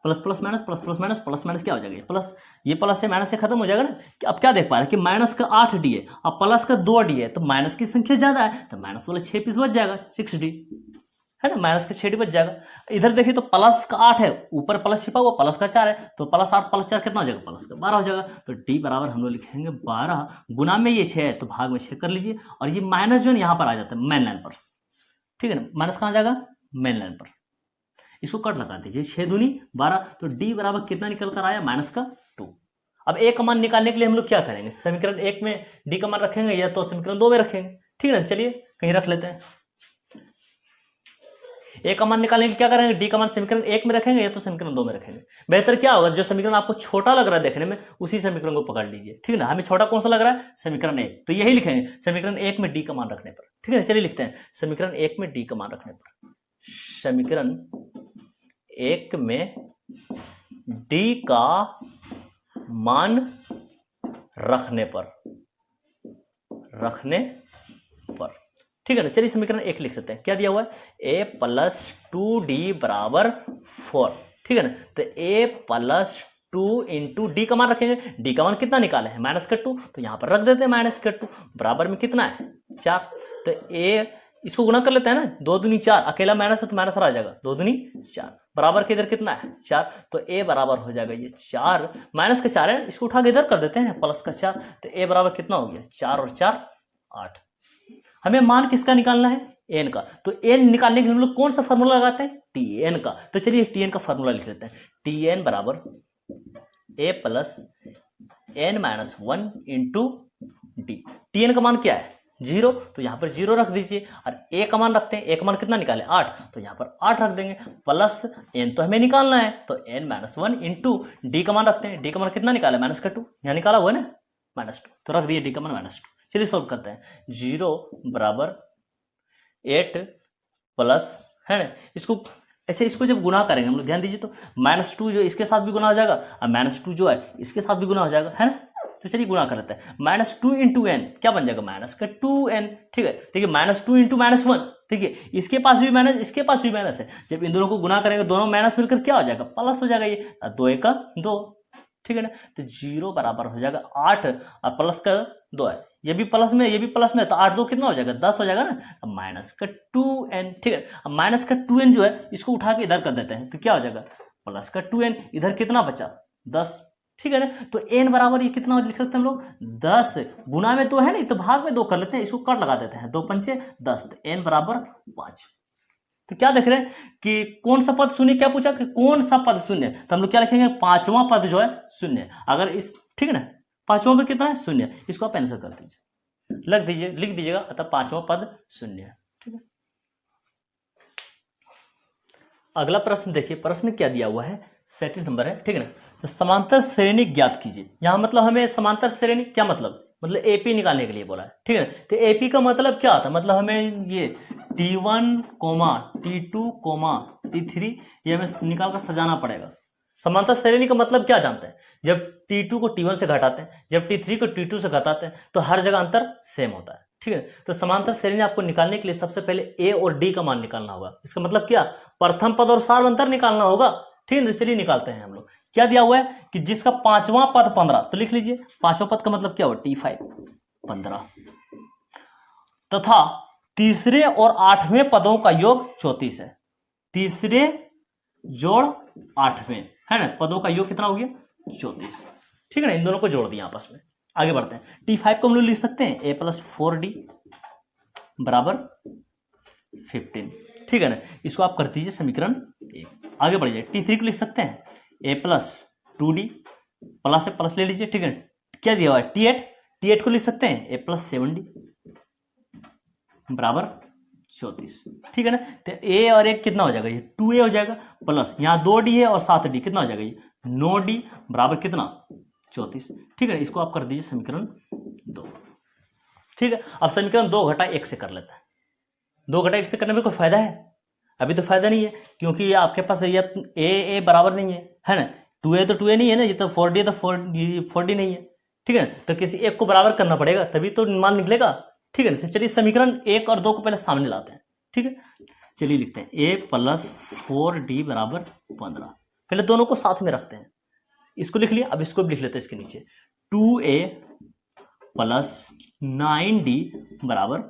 Plus plus minus plus plus minus plus minus क्या हो जाएगा प्लस, ये प्लस से माइनस से खत्म हो जाएगा ना। अब क्या देख पा रहे हैं कि माइनस का 8d है और प्लस का 2d है, तो माइनस की संख्या ज्यादा है तो माइनस वाला 6 पीस बच जाएगा 6d, है ना, माइनस का 6d बच जाएगा। इधर देखिए तो प्लस का 8 है, ऊपर प्लस छिपा हुआ, प्लस का 4 है, तो +8 + 4 कितना हो जाएगा प्लस का 12 हो जाएगा। तो d बराबर हम लोग लिखेंगे 12, गुना में ये 6 है तो भाग में 6 कर लीजिए, और ये माइनस जो है यहाँ पर आ जाता है मेन लाइन पर, ठीक है ना। माइनस कहाँ जाएगा मेन लाइन पर, इसको कट लगा दीजिए, 6 दूनी 12, तो d बराबर कितना निकल कर आया -2। अब a का मान निकालने के लिए हम लोग क्या करेंगे, समीकरण 1 में d का मान रखेंगे या तो समीकरण 2 में रखेंगे, ठीक है ना। चलिए कहीं रख लेते हैं, a का मान निकालने के लिए क्या करेंगे, d का मान समीकरण 1 में रखेंगे या तो समीकरण 2 में रखेंगे। बेहतर क्या होगा, जो समीकरण आपको छोटा लग रहा है देखने में उसी समीकरण को पकड़ लीजिए, ठीक है ना। हमें छोटा कौन सा लग रहा है समीकरण 1, तो यही लिखेंगे समीकरण 1 में d का मान रखने पर, ठीक है। चलिए लिखते हैं समीकरण 1 में d का मान रखने पर, समीकरण 1 में d का मान रखने पर ठीक है ना। चलिए समीकरण 1 लिख सकते हैं, क्या दिया हुआ है a + 2d बराबर 4, ठीक है ना। तो a + 2 इंटू डी का मान रखेंगे, डी का मान कितना निकाले हैं -2, तो यहाँ पर रख देते हैं -2 बराबर में कितना है 4। तो a इसको गुना कर लेते हैं ना, 2 दूनी 4, अकेला माइनस है तो माइनस आ जाएगा, 2 दूनी 4 बराबर के इधर कितना है 4, तो a बराबर हो जाएगा ये 4, माइनस का 4 है इसको उठा के इधर कर देते हैं प्लस का 4, तो a बराबर कितना हो गया 4 और 4 8। हमें मान किसका निकालना है n का, तो n निकालने के लिए हम लोग कौन सा फॉर्मूला लगाते हैं tn का। तो चलिए tn का फॉर्मूला लिख लेते हैं, tn बराबर a + n-1 into D. tn का मान क्या है 0, तो यहाँ पर 0 रख दीजिए, और a का मान रखते हैं, a का मान कितना निकाले 8, तो यहाँ पर 8 रख देंगे, प्लस n तो हमें निकालना है तो n-1 इंटू डी का मान रखते हैं, डी का मान कितना निकाला -2, यहाँ निकाला हुआ है ना -2, तो रख दिए डी का मान -2। चलिए सॉल्व करते हैं, 0 बराबर 8 प्लस है ना, इसको ऐसे इसको जब गुना करेंगे हम लोग ध्यान दीजिए तो -2 जो इसके साथ भी गुना हो जाएगा और -2 जो है इसके साथ भी गुना हो जाएगा, है ना। तो चलिए गुना कर लेते हैं, -2 इंटू n क्या बन जाएगा -2n, ठीक है। देखिए -2 इंटू -1, ठीक है, इसके पास भी माइनस इसके पास भी माइनस है, जब इन दोनों को गुना करेंगे दोनों माइनस मिलकर क्या हो जाएगा प्लस हो जाएगा, ये 2 1 2, ठीक है ना। तो 0 बराबर हो जाएगा 8 और प्लस का 2 है, ये भी प्लस में ये भी प्लस में, तो 8 2 कितना हो जाएगा 10 हो जाएगा ना, -2n, ठीक है। अब -2n जो है इसको उठा के इधर कर देते हैं तो क्या हो जाएगा +2n, इधर कितना बचा 10, ठीक है ना। तो n बराबर ये कितना लिख सकते हैं हम लोग, 10 गुना में 2 है नहीं तो भाग में 2 कर लेते हैं, इसको कट लगा देते हैं, 2 पंचे 10, तो n बराबर 5। तो क्या देख रहे हैं कि कौन सा पद शून्य, क्या पूछा कि कौन सा पद शून्य है, तो हम लोग क्या लिखेंगे, पांचवा पद जो है शून्य है। अगर इस, ठीक है ना, पांचवा पद कितना है, शून्य, इसको आप आंसर कर दीजिए, लग दीजिए, लिख दीजिएगा, अतः पांचवा पद शून्य है। ठीक है, अगला प्रश्न देखिए, प्रश्न क्या दिया हुआ है, 37 नंबर है। ठीक है ना, तो समांतर श्रेणी ज्ञात कीजिए। यहां मतलब हमें समांतर श्रेणी क्या मतलब एपी निकालने के लिए बोला है। ठीक है, तो एपी का मतलब क्या आता है, मतलब हमें ये T1, T2, T3 ये हमें निकाल कर सजाना पड़ेगा। समांतर श्रेणी का मतलब क्या जानते हैं, जब T2 को T1 से घटाते हैं, जब T3 को T2 से घटाते हैं तो हर जगह अंतर सेम होता है। ठीक है, तो समांतर श्रेणी आपको निकालने के लिए सबसे पहले ए और डी का मान निकालना होगा। इसका मतलब क्या, प्रथम पद और सार्व अंतर निकालना होगा। ठीक है, तो चलिए निकालते हैं हम लोग। क्या दिया हुआ है कि जिसका पांचवा पद 15, तो लिख लीजिए पांचवा पद का मतलब क्या हुआ, T5 15, तथा तीसरे और आठवें पदों का योग 34 है। तीसरे जोड़ आठवें है ना, पदों का योग कितना हो गया, 34। ठीक है ना, इन दोनों को जोड़ दिया आपस में। आगे बढ़ते हैं, T5 को हम लोग लिख सकते हैं a + 4d बराबर 15। ठीक है ना, इसको आप कर दीजिए समीकरण 1। आगे बढ़िए, T3 को लिख सकते हैं a + 2d, प्लस से प्लस ले लीजिए। ठीक है, क्या दिया हुआ है T8 को लिख सकते हैं a + 7d बराबर 34। ठीक है ना, तो a और 1 कितना हो जाएगा, ये 2a हो जाएगा, प्लस यहाँ 2d है और 7d कितना हो जाएगा, ये 9d बराबर कितना, 34। ठीक है, इसको आप कर दीजिए समीकरण 2। ठीक है, अब समीकरण 2 घटा 1 से कर लेते हैं। 2 घटा 1 से करने में कोई फायदा है, अभी तो फायदा नहीं है, क्योंकि ये आपके पास ये ए बराबर नहीं है ना, 2a तो 2a नहीं है ना, ये तो 4d तो 4d नहीं है। ठीक है, तो किसी एक को बराबर करना पड़ेगा तभी तो मान निकलेगा। ठीक है, तो चलिए समीकरण 1 और 2 को पहले सामने लाते हैं। ठीक है, चलिए लिखते हैं a + 4d बराबर 15, पहले दोनों को साथ में रखते हैं, इसको लिख लिया। अब इसको भी लिख लेते हैं इसके नीचे, 2a + 9d बराबर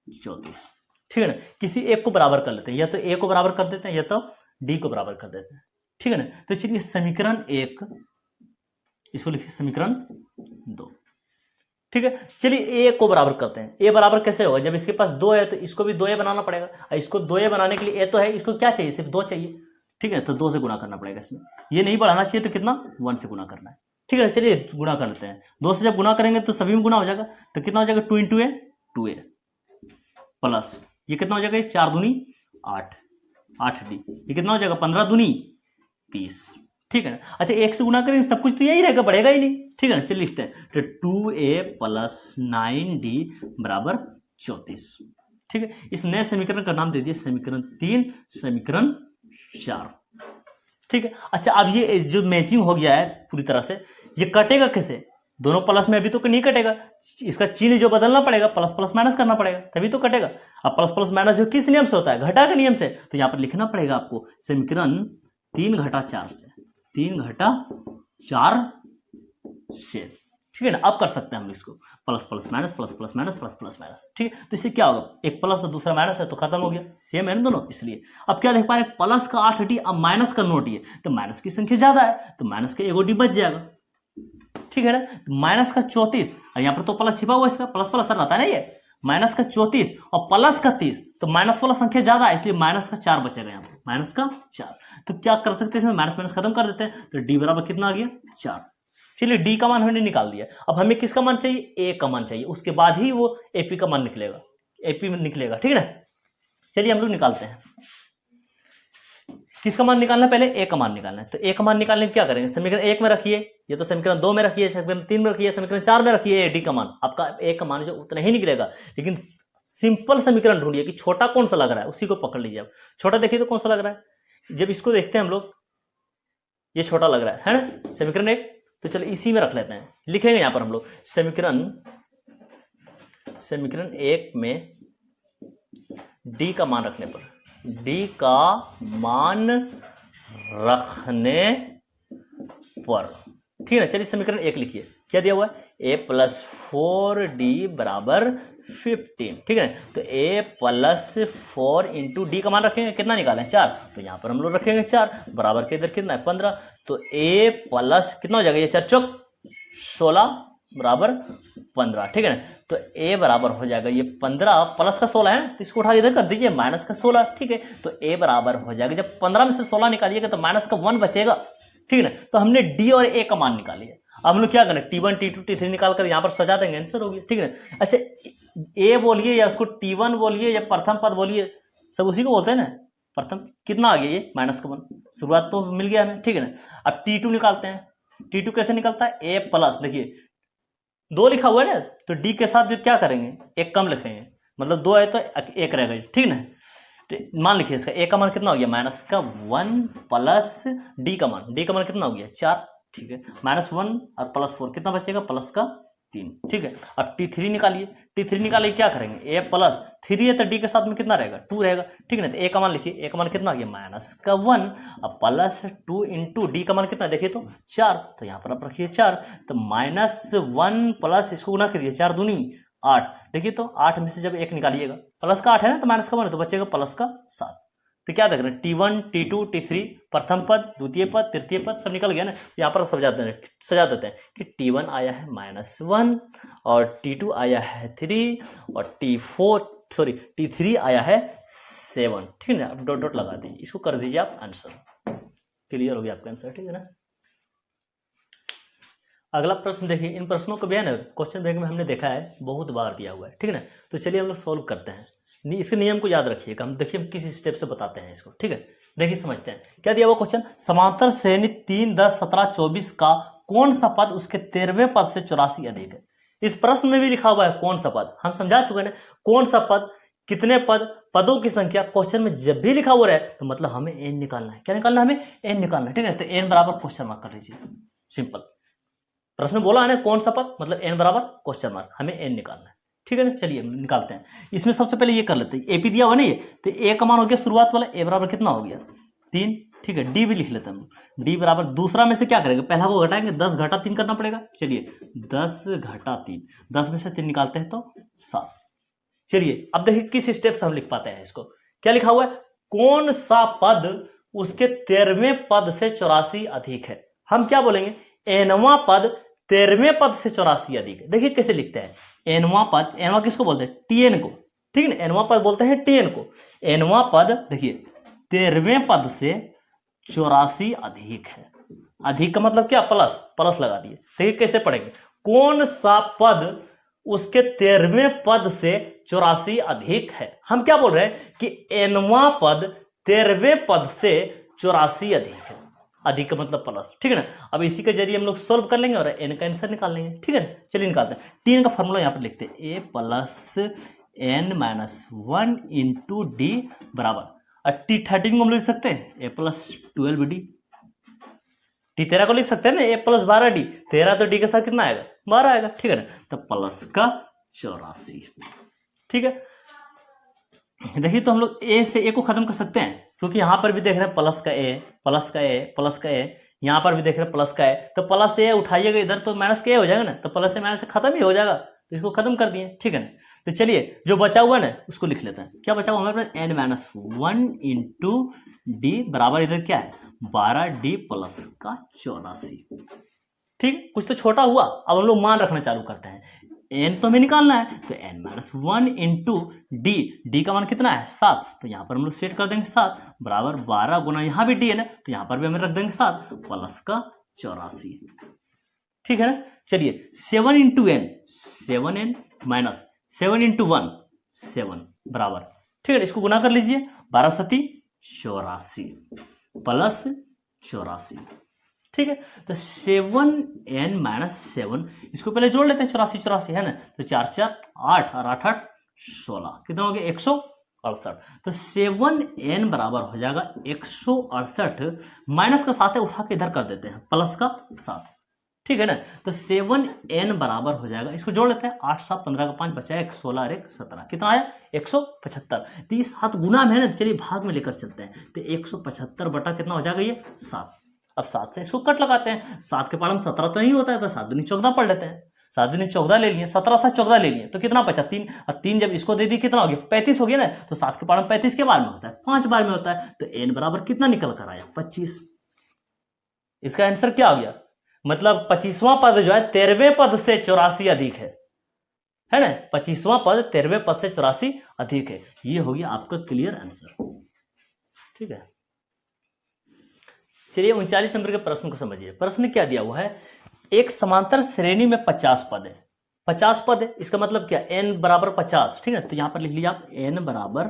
34। ठीक है ना, किसी एक को बराबर कर लेते हैं, या तो a को बराबर कर देते हैं या तो d को बराबर कर देते हैं। ठीक है ना, तो चलिए समीकरण 1, इसको लिखिए समीकरण 2। ठीक है, चलिए a को बराबर करते हैं। a बराबर कैसे होगा, जब इसके पास 2 है तो इसको भी 2a बनाना पड़ेगा, और इसको 2a बनाने के लिए a तो है, इसको क्या चाहिए, सिर्फ 2 चाहिए। ठीक है, तो 2 से गुना करना पड़ेगा इसमें, ये नहीं बढ़ाना चाहिए, तो कितना, 1 से गुना करना है। ठीक है, चलिए गुना कर लेते हैं, 2 से जब गुना करेंगे तो सभी में गुना हो जाएगा, तो कितना हो जाएगा, 2 × a 2a प्लस ये कितना हो जाएगा, 4 दूनी 8, 8d, ये कितना हो जाएगा, 15 दूनी 30। ठीक है ना, अच्छा 1 से गुना करेंगे सब कुछ तो यही रहेगा, बढ़ेगा ही नहीं। ठीक है ना, चलिए लिखते हैं, तो 2a + 9d बराबर 34। ठीक है, इस नए समीकरण का नाम दे दिए समीकरण 3, समीकरण 4। ठीक है, अच्छा अब ये जो मैचिंग हो गया है पूरी तरह से, ये कटेगा कैसे, दोनों प्लस में अभी तो नहीं कटेगा, इसका चिन्ह जो बदलना पड़ेगा, प्लस प्लस माइनस करना पड़ेगा तभी तो कटेगा। अब प्लस प्लस माइनस जो किस नियम से होता है, घटा के नियम से, तो यहाँ पर लिखना पड़ेगा आपको समीकरण 3 घटा 4 से, 3 घटा 4 से। ठीक है ना, अब कर सकते हैं हम इसको, plus plus minus, plus plus minus, plus plus minus. ठीक है, तो इससे क्या होगा, एक प्लस और दूसरा माइनस है तो खत्म हो गया, सेम है ना दोनों, इसलिए अब क्या देख पा रहे हैं, प्लस का 8d अब माइनस का 9d है, तो माइनस की संख्या ज्यादा है तो माइनस का 1d बच जाएगा। ठीक है ना, तो माइनस का 34, और यहाँ पर तो प्लस छिपा हुआ है, इसका प्लस प्लस रहता है ना, ये माइनस का 34 और प्लस का 30, तो माइनस वाला संख्या ज्यादा है इसलिए माइनस का 4 बचेगा, यहाँ पर माइनस का 4। तो क्या कर सकते हैं इसमें, माइनस माइनस खत्म कर देते हैं, तो डी बराबर कितना आ गया, 4। चलिए डी का मान हमने निकाल दिया, अब हमें किसका मान चाहिए, ए का मान चाहिए, उसके बाद ही वो एपी का मान निकलेगा, एपी में निकलेगा। ठीक है ना, चलिए हम लोग निकालते हैं, किसका मान निकालना है, पहले ए का मान निकालना है। तो ए का मान निकालने में क्या करेंगे, समीकरण 1 में रखिए, ये तो समीकरण 2 में रखिए, समीकरण 3 में रखिए, समीकरण 4 में रखिए, डी का मान आपका ए का मान जो उतना ही निकलेगा। लेकिन सिंपल समीकरण ढूंढिए कि छोटा कौन सा लग रहा है, उसी को पकड़ लीजिए। अब छोटा देखिए तो कौन सा लग रहा है, जब इसको देखते हैं हम लोग, ये छोटा लग रहा है ना, समीकरण 1, तो चलो इसी में रख लेते हैं, लिखेंगे यहां पर हम लोग समीकरण 1 में डी का मान रखने पर, डी का मान रखने पर, ठीक है ना, चलिए समीकरण 1 लिखिए, क्या दिया हुआ है, a प्लस 4d बराबर 15, ठीक है। तो a प्लस 4 इंटू डी का मान रखेंगे, कितना निकालें 4, तो यहाँ पर हम लोग रखेंगे 4 बराबर के इधर कितना है 15, तो a प्लस कितना हो जाएगा, ये 4 चौक 16 बराबर 15, ठीक है ना। तो a बराबर हो जाएगा ये 15 प्लस का 16 है, तो इसको उठा के इधर कर दीजिए माइनस का 16, ठीक है। तो a बराबर हो जाएगा, जब 15 में से 16 निकालिएगा तो माइनस का 1 बचेगा, ठीक है ना। तो हमने d और a का मान निकाल लिया। अब हम लोग क्या करें, T1 T2 T3 निकाल कर यहाँ पर सजा देंगे, आंसर हो गया, ठीक है ना। अच्छा a बोलिए या उसको T1 बोलिए या प्रथम पद बोलिए, सब उसी को बोलते हैं ना। प्रथम कितना आ गया, ये माइनस का 1, शुरुआत तो मिल गया हमें, ठीक है ना। अब T2 निकालते हैं, T2 कैसे निकलता है, a प्लस, देखिए 2 लिखा हुआ है ना, तो d के साथ जो क्या करेंगे, एक कम लिखेंगे, मतलब 2 है तो एक रहेगा, ठीक है ना। तो मान लिखिए इसका a का मान कितना हो गया, माइनस का 1 प्लस d का मान कितना हो गया 4, ठीक है। -1 और प्लस 4 कितना बचेगा, प्लस का 3, ठीक है। अब T3 निकालिए, T3 निकालिए क्या करेंगे, a प्लस 3 है तो d के साथ में कितना रहेगा 2 रहेगा, ठीक है ना। तो a का मान लिखिए, a का मान कितना आ गया माइनस का 1 अब प्लस 2 इंटू डी का मान कितना देखिए तो 4, तो यहाँ पर आप रखिए 4, तो -1 प्लस इसको गुना करिए 4 दूनी 8, देखिए तो 8 में से जब 1 निकालिएगा, प्लस का 8 है ना, तो माइनस का 1 है तो बचेगा प्लस का 7। तो क्या देख रहे हैं, T1 T2 T3 प्रथम पद, द्वितीय पद, तृतीय पद सब निकल गया ना। यहाँ पर सजा देते हैं कि T1 आया है -1 और T2 आया है 3 और T3 आया है 7, ठीक है ना। अब डॉट डॉट लगा दीजिए, इसको कर दीजिए आप आंसर, क्लियर हो गया आपका आंसर, ठीक है ना। अगला प्रश्न देखिए, इन प्रश्नों को भी है ना क्वेश्चन बैंक में हमने देखा है, बहुत बार दिया हुआ है, ठीक है ना। तो चलिए हम लोग सोल्व करते हैं, इसके नियम को याद रखिएगा, हम देखिए हम किस स्टेप से बताते हैं इसको, ठीक है। देखिए समझते हैं क्या दिया हुआ क्वेश्चन, समांतर श्रेणी 3 10 17 24 का कौन सा पद उसके 13वें पद से 84 अधिक है। इस प्रश्न में भी लिखा हुआ है कौन सा पद, हम समझा चुके हैं कौन सा पद, कितने पद, पदों की संख्या। क्वेश्चन में जब भी लिखा हुआ है तो मतलब हमें n निकालना है, क्या निकालना है, हमें n निकालना है, ठीक है। तो n बराबर क्वेश्चन मार्क कर लीजिए, सिंपल। प्रश्न बोला है ना कौन सा पद, मतलब n बराबर क्वेश्चन मार्क, हमें n निकालना है, ठीक है ना। चलिए निकालते हैं। इसमें सबसे पहले ये कर लेते हैं, एपी दिया हुआ नहीं है, तो a का मान हो गया शुरुआत वाला, a बराबर कितना हो गया 3, ठीक है। d भी लिख लेते हैं हम, d बराबर दूसरा में से क्या करेंगे, पहला को घटाएंगे, 10 घटा 3 करना पड़ेगा। चलिए 10 घटा 3, 10 में से 3 निकालते हैं तो 7। चलिए अब देखिए किस स्टेप से हम लिख पाते हैं इसको, क्या लिखा हुआ है, कौन सा पद उसके 13वें पद से 84 अधिक है। हम क्या बोलेंगे, nवां पद 13वें पद से 84 अधिक है। देखिए कैसे लिखते हैं, nवां पद, nवां किसको बोलते हैं, tn को, ठीक है ना, nवां पद बोलते हैं tn को। nवां पद देखिए 13वें पद से 84 अधिक है, अधिक का मतलब क्या, प्लस, प्लस लगा दिए। देखिए कैसे पढ़ेंगे, कौन सा पद उसके 13वें पद से 84 अधिक है। हम क्या बोल रहे हैं कि nवां पद 13वें पद से 84 अधिक है, अधिक का मतलब प्लस, ठीक है ना। अब इसी के जरिए हम लोग सोल्व कर लेंगे और n का आंसर निकाल लेंगे, ठीक है ना। चलिए निकालते हैं, tn का फॉर्मूला यहाँ पर लिखते हैं, a plus n minus 1 into D बराबर, और T13 को हम लिख सकते हैं a प्लस 12d, T13 को लिख सकते हैं ना a प्लस 12d, 13 तो d के साथ कितना आएगा 12 आएगा, ठीक है ना। तो प्लस का 84, ठीक है। देखिए तो हम लोग a से a को खत्म कर सकते हैं, क्योंकि यहां पर भी देख रहे हैं प्लस का a, प्लस का a, प्लस का a, यहां पर भी देख रहे हैं प्लस का a, तो प्लस a उठाइएगा इधर तो माइनस का a हो जाएगा ना, तो प्लस से माइनस से खत्म ही हो जाएगा, तो इसको खत्म कर दिए, ठीक है ना। तो चलिए जो बचा हुआ है ना उसको लिख लेते हैं, क्या बचा हुआ हमारे पास, n माइनस 1 इंटू डी बराबर इधर क्या है 12d प्लस का 84, ठीक। कुछ तो छोटा हुआ, अब हम लोग मान रखना चालू करते हैं, n तो हमें निकालना है, तो n minus 1 into D, D का मान कितना है 7, तो यहाँ पर हम लोग सेट कर देंगे 7 बराबर 12 गुना, यहाँ भी d है ना, तो यहाँ पर भी हमें रख देंगे 7 प्लस का 84, ठीक है ना। चलिए 7 into n, 7n minus 7 into 1 7 बराबर, ठीक है, इसको गुना कर लीजिए, 12 सती 84 प्लस 84, ठीक है। तो 7n माइनस 7, इसको पहले जोड़ लेते हैं, 84 है ना, तो 4 4 8 और 8 8 16, कितना हो गया 168, तो 7n बराबर हो जाएगा 168, माइनस का 7 है उठा के इधर कर देते हैं, प्लस का 7, ठीक है ना। तो 7n बराबर हो जाएगा, इसको जोड़ लेते हैं, 8 7 15 का 5 बचा 1, 16 और 1 17, कितना आया 175, तो ये 7 गुना में है ना, चलिए भाग में लेकर चलते हैं, तो 175 बटा कितना हो जाएगा ये 7। अब 7 से इसको कट लगाते हैं, 7 के पालन 17 तो नहीं होता है, तो 7 दूनी 14 पढ़ लेते हैं, 7 दूनी 14 ले लिए, 17 था 14 ले लिए, तो कितना बचा 3, और 3 जब इसको दे दी कितना हो गया 35 हो गया ना, तो 7 के पावर में 35 के बार में होता है, 5 बार में होता है, तो n बराबर कितना निकल कर आया 25। इसका आंसर क्या हो गया, मतलब 25वां पद जो है 13वें पद से 84 अधिक है ना, 25वां पद 13वें पद से 84 अधिक है। ये हो गया आपका क्लियर आंसर। ठीक है, चलिए 39 नंबर के प्रश्न को समझिए। प्रश्न क्या दिया हुआ है, एक समांतर श्रेणी में 50 पद है, 50 पद है, इसका मतलब क्या n बराबर 50। ठीक है, तो यहां पर लिख लिया आप n बराबर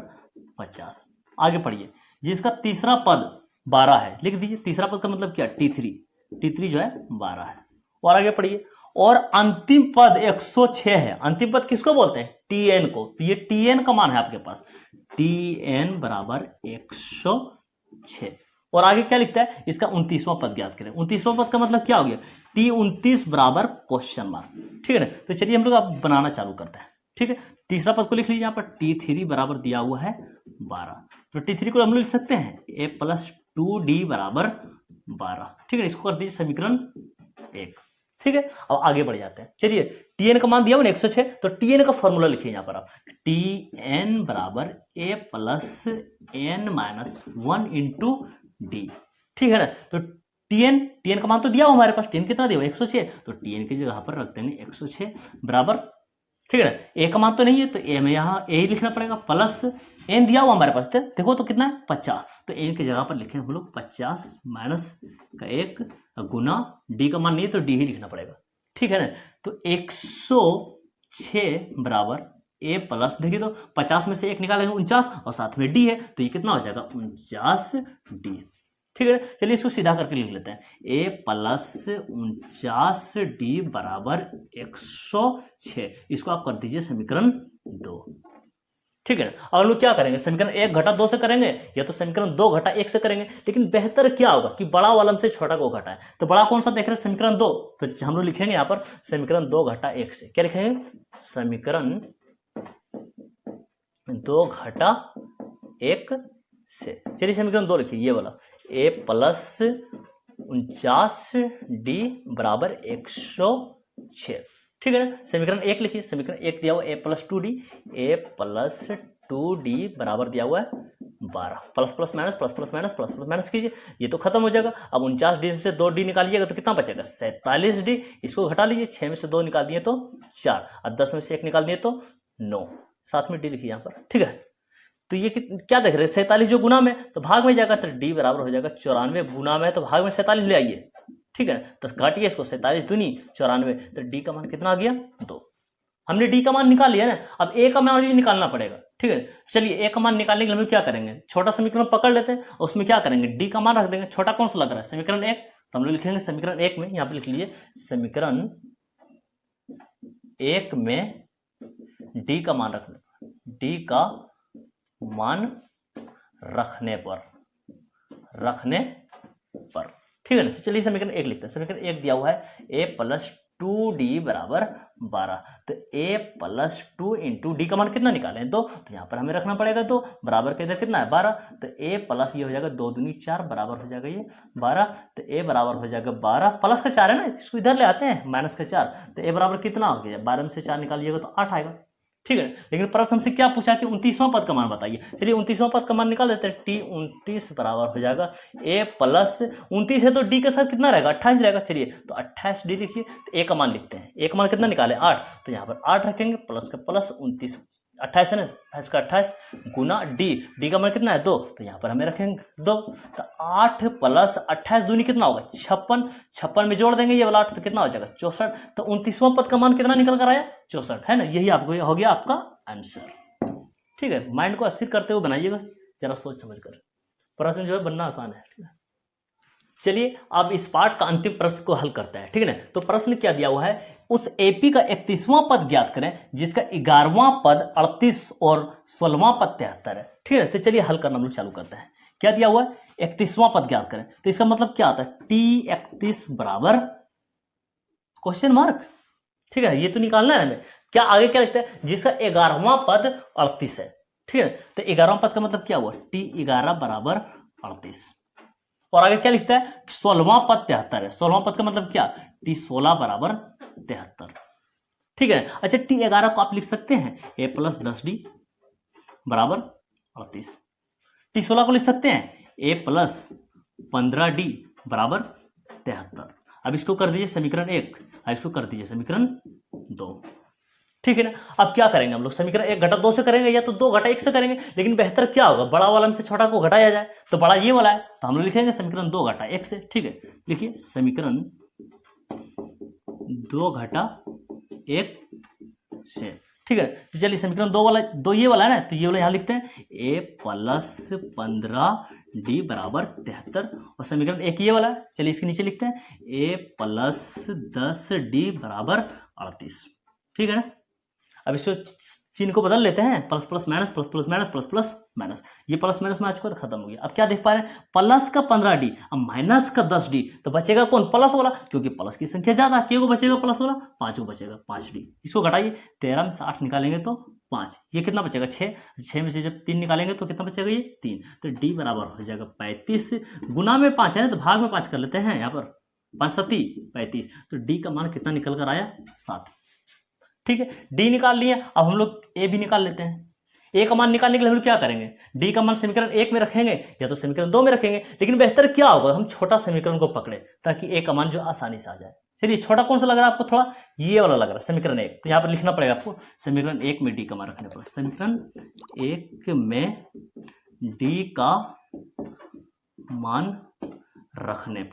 50। आगे पढ़िए, जिसका तीसरा पद 12 है, लिख दीजिए तीसरा पद का मतलब क्या t3 जो है 12 है। और आगे पढ़िए, और अंतिम पद 106 है। अंतिम पद किसको बोलते हैं, tn को, तो ये tn का मान है आपके पास, tn बराबर 106। और आगे क्या लिखता है, इसका 29वां पद ज्ञात करें। 29वां पद का मतलब क्या हो गया, t29 बराबर क्वेश्चन मार्क। ठीक है ना, तो चलिए हम लोग अब बनाना चालू करते हैं। ठीक है, तीसरा पद को लिख लीजिए, यहाँ पर t3 बराबर दिया हुआ है 12, तो t3 को हम लोग लिख सकते हैं a+2d बराबर 12। ठीक है, इसको कर दीजिए समीकरण 1। ठीक है, अब आगे बढ़ जाते हैं। चलिए tn का मान दिया हुआ 106, तो tn का फॉर्मूला लिखिए यहाँ पर आप, tn बराबर a+n-1 इंटू डी। ठीक है ना, तो tn का मान तो दिया हुआ हमारे पास, tn कितना दिया हुआ 106, तो tn की जगह पर रख देंगे 106 बराबर। ठीक है ना, a का मान तो नहीं है, तो a में यहाँ a ही लिखना पड़ेगा, प्लस n दिया हुआ हमारे पास, देखो तो कितना है 50, तो n की जगह पर लिखें हम लोग 50 माइनस का 1 गुना d का मान नहीं है तो d ही लिखना पड़ेगा। ठीक है ना, तो 106 बराबर a प्लस, देखिए तो 50 में से 1 निकालेंगे 49, और साथ में d है, तो ये कितना हो जाएगा 49d। ठीक है, चलिए इसको सीधा करके लिख लेते हैं, a+49d बराबर 106। इसको आप कर दीजिए समीकरण 2। ठीक है ना, अब हम लोग क्या करेंगे, समीकरण 1 घटा 2 से करेंगे, या तो समीकरण 2 घटा 1 से करेंगे, लेकिन बेहतर क्या होगा कि बड़ा वाला से छोटा को घटाए, तो बड़ा कौन सा देख रहे हैं समीकरण 2, तो हम लोग लिखेंगे यहाँ पर समीकरण 2 घटा 1 से, क्या लिखेंगे समीकरण 2 घटा 1 से। चलिए समीकरण 2 लिखिए, ये वाला a+49d बराबर 106। ठीक है ना, समीकरण 1 लिखिए, समीकरण 1 दिया हुआ a+2d बराबर दिया हुआ है 12, plus plus minus plus plus minus plus plus minus कीजिए, ये तो खत्म हो जाएगा। अब 49d से 2d निकालिएगा तो कितना बचेगा 47d, इसको घटा लीजिए, 6 में से 2 निकाल दिए तो 4, और 10 में से 1 निकाल दिए तो 9, साथ में d लिखिए यहाँ पर। ठीक है, तो ये क्या देख रहे हैं 47 जो गुना में, तो भाग में जाएगा, तो d बराबर हो जाएगा 94, गुना में तो भाग में 47 ले आइए। ठीक है, तो काटिए इसको, 47 दूनी 94, तो d का मान कितना आ गया 2। हमने d का मान निकाल लिया ना, अब a का मान भी निकालना पड़ेगा। ठीक है, चलिए a का मान निकालने के लिए हम क्या करेंगे, छोटा समीकरण पकड़ लेते हैं, और उसमें क्या करेंगे d का मान रख देंगे, छोटा कौन सा लग रहा है समीकरण 1, तो हम लोग लिखेंगे समीकरण 1 में, यहाँ पे लिख लीजिए समीकरण 1 में d का मान रखना, d का मान रखने पर। ठीक है ना, चलिए समीकरण 1 लिखते हैं, समीकरण 1 दिया हुआ है a+2d बराबर 12, तो a+2 इंटू डी का मान कितना निकालें 2, तो यहाँ पर हमें रखना पड़ेगा 2, बराबर के इधर कितना है 12, तो a प्लस ये हो जाएगा 2 दूनी 4 बराबर हो जाएगा ये 12, तो a बराबर हो जाएगा 12, प्लस का 4 है ना, इसको इधर ले आते हैं माइनस का 4, तो a बराबर कितना हो गया 12 में से 4 निकालिएगा तो 8 आएगा। ठीक है, लेकिन प्रश्न हमसे क्या पूछा कि 29वां पद का मान बताइए। चलिए 29वां पद का मान निकाल देते हैं, t29 बराबर हो जाएगा a+29 है तो d के साथ कितना रहेगा 28 रहेगा। चलिए तो 28d लिखिए, तो a का मान लिखते हैं, a का मान कितना निकाले 8, तो यहाँ पर 8 रखेंगे, प्लस का प्लस 29, 28 है ना, 28 का 28 गुना d का मान कितना है 2, तो यहाँ पर हमें रखेंगे 2, तो 8 प्लस 28 दूनी कितना होगा 56, 56 में जोड़ देंगे ये वाला 8 तो कितना हो जाएगा 64, तो 29वां पद का मान कितना निकल कर आया 64 है ना, यही आपको हो गया आपका आंसर। ठीक है, माइंड को अस्थिर करते हुए बनाइएगा जरा सोच समझ कर, प्रश्न जो है बनना आसान है। ठीक है, चलिए अब इस पार्ट का अंतिम प्रश्न को हल करते हैं। ठीक है ना, तो प्रश्न क्या दिया हुआ है, उस एपी का 31वां पद ज्ञात करें जिसका 11वां पद 38 और 16वां पद 73 है। ठीक है, तो चलिए हल करना हम लोग चालू करते हैं। क्या दिया हुआ है 31वां पद ज्ञात करें, तो इसका मतलब क्या आता है t31 बराबर क्वेश्चन मार्क। ठीक है, ये तो निकालना है हमें, क्या आगे क्या लिखता है जिसका 11वां पद 38 है। ठीक है, तो 11वां पद का मतलब क्या हुआ t11 बराबर 38, और आगे क्या लिखता है 16वां पद 73 है, 16वां पद का मतलब क्या t16 बराबर 73। ठीक है। अच्छा T11 को आप लिख सकते हैं a प्लस 10d बराबर 38। T16 को लिख सकते हैं a प्लस 15d बराबर 73। अब इसको कर दीजिए समीकरण 1, अब इसको कर दीजिए समीकरण 2। ठीक है ना। अब क्या करेंगे हम लोग, समीकरण 1 घटा 2 से करेंगे या तो 2 घटा 1 से करेंगे, लेकिन बेहतर क्या होगा, बड़ा वाला में से छोटा को घटाया जाए, तो बड़ा ये वाला है, तो हम लोग लिखेंगे समीकरण 2 घटा 1 से। ठीक है, लिखिए समीकरण 2 घटा 1 से। ठीक है, तो चलिए समीकरण 2 वाला, 2 ये वाला है ना, तो ये वाला यहाँ लिखते हैं a प्लस 15d बराबर 73, और समीकरण 1 ये वाला है, चलिए इसके नीचे लिखते हैं a प्लस 10d बराबर 38। ठीक है ना। अब इसको चिन्ह को बदल लेते हैं, plus plus minus plus plus minus plus plus minus, ये प्लस माइनस में आ चुका तो खत्म हो गया। अब क्या देख पा रहे हैं, प्लस का 15d अब माइनस का 10d, तो बचेगा कौन, प्लस वाला, क्योंकि प्लस की संख्या ज्यादा, क्या को बचेगा प्लस वाला, 5 को बचेगा 5d। इसको घटाइए, 13 में से 8 निकालेंगे तो 5, ये कितना बचेगा 6, 6 में से जब 3 निकालेंगे तो कितना बचेगा ये 3, तो d बराबर हो जाएगा 35, गुना में 5 है ना, तो भाग में 5 कर लेते हैं, यहाँ पर 5 सती 35, तो d का मान कितना निकल कर आया 7। ठीक है, डी निकाल लिए, अब हम लोग ए भी निकाल लेते हैं। ए का मान निकालने के लिए हम लोग क्या करेंगे, डी का मान समीकरण 1 में रखेंगे या तो समीकरण 2 में रखेंगे, लेकिन बेहतर क्या होगा हम छोटा समीकरण को पकड़े ताकि ए का मान जो आसानी से आ जाए। चलिए छोटा कौन सा लग रहा है आपको, थोड़ा ये वाला लग रहा है समीकरण 1, तो यहाँ पर लिखना पड़ेगा आपको समीकरण 1 में डी का मान रखने पर, समीकरण 1 में डी का मान रखने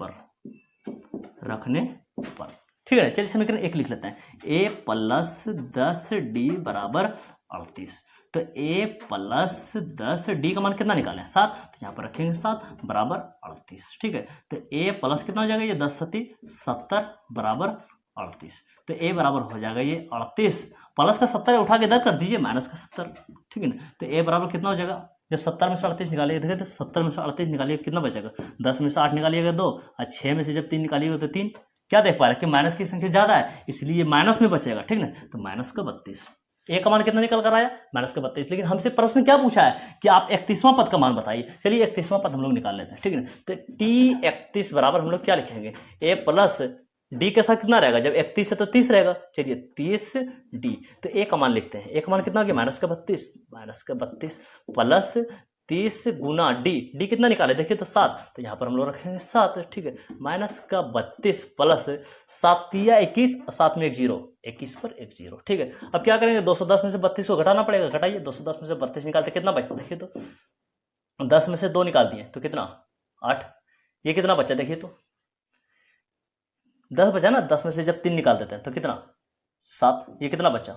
पर। ठीक है, चलिए समीकरण 1 लिख लेते हैं, a प्लस 10d बराबर 38, तो a प्लस 10d का मान कितना निकालें 7, तो यहाँ पर रखेंगे 7 बराबर 38। ठीक है, तो a प्लस कितना हो जाएगा, ये 10 सती 70 बराबर 38, तो a बराबर हो जाएगा ये 38, प्लस का 70 उठा के इधर कर दीजिए माइनस का 70। ठीक है ना, तो a बराबर कितना हो जाएगा, जब 70 में से 38 निकालिएगा, देखिए तो 70 में से 38 निकालिएगा कितना बचेगा, 10 में से 8 निकालिएगा 2, और 6 में से जब 3 निकालिएगा तो 3, क्या देख पा रहे हैं कि माइनस की संख्या ज्यादा है इसलिए माइनस में बचेगा। ठीक ना, तो माइनस का 32, ए का मान कितना निकल कर आया माइनस का 32, लेकिन हमसे प्रश्न क्या पूछा है कि आप 31वां पद का मान बताइए। चलिए 31वां पद हम लोग निकाल लेते हैं। ठीक है ना, तो T31 बराबर हम लोग क्या लिखेंगे, ए प्लस डी के साथ कितना रहेगा, जब 31 है तो 30 रहेगा, चलिए 30d, तो ए का मान लिखते हैं, ए का मान कितना हो गया माइनस का 32 प्लस 30 गुना डी कितना निकाले देखिए तो 7, तो यहाँ पर हम लोग रखेंगे 7। ठीक है, माइनस का 32 प्लस 7 या 21, 7 में 1 0, 21 पर 1 0। ठीक है, अब क्या करेंगे 210 में से 32 को घटाना पड़ेगा, घटाइए 210 में से 32 निकालते कितना बचता देखिए तो 10 में से 2 निकाल दिए तो कितना 8, ये कितना बचा देखिए तो 10 बचा ना, 10 में से जब 3 निकाल देते हैं तो कितना 7, ये कितना बचा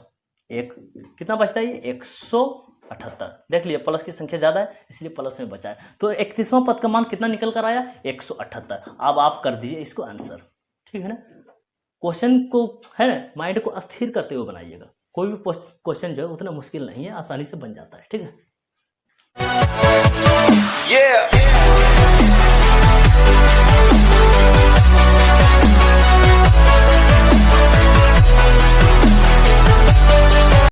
1, कितना बचता है ये 178। देख लिए प्लस की संख्या ज्यादा है इसलिए प्लस में बचा है, तो 31वां पद का मान कितना निकल कर आया 178। अब आप कर दीजिए इसको आंसर। ठीक है ना, क्वेश्चन को है ना माइंड को अस्थिर करते हुए बनाइएगा, कोई भी क्वेश्चन जो है उतना मुश्किल नहीं है, आसानी से बन जाता है। ठीक है।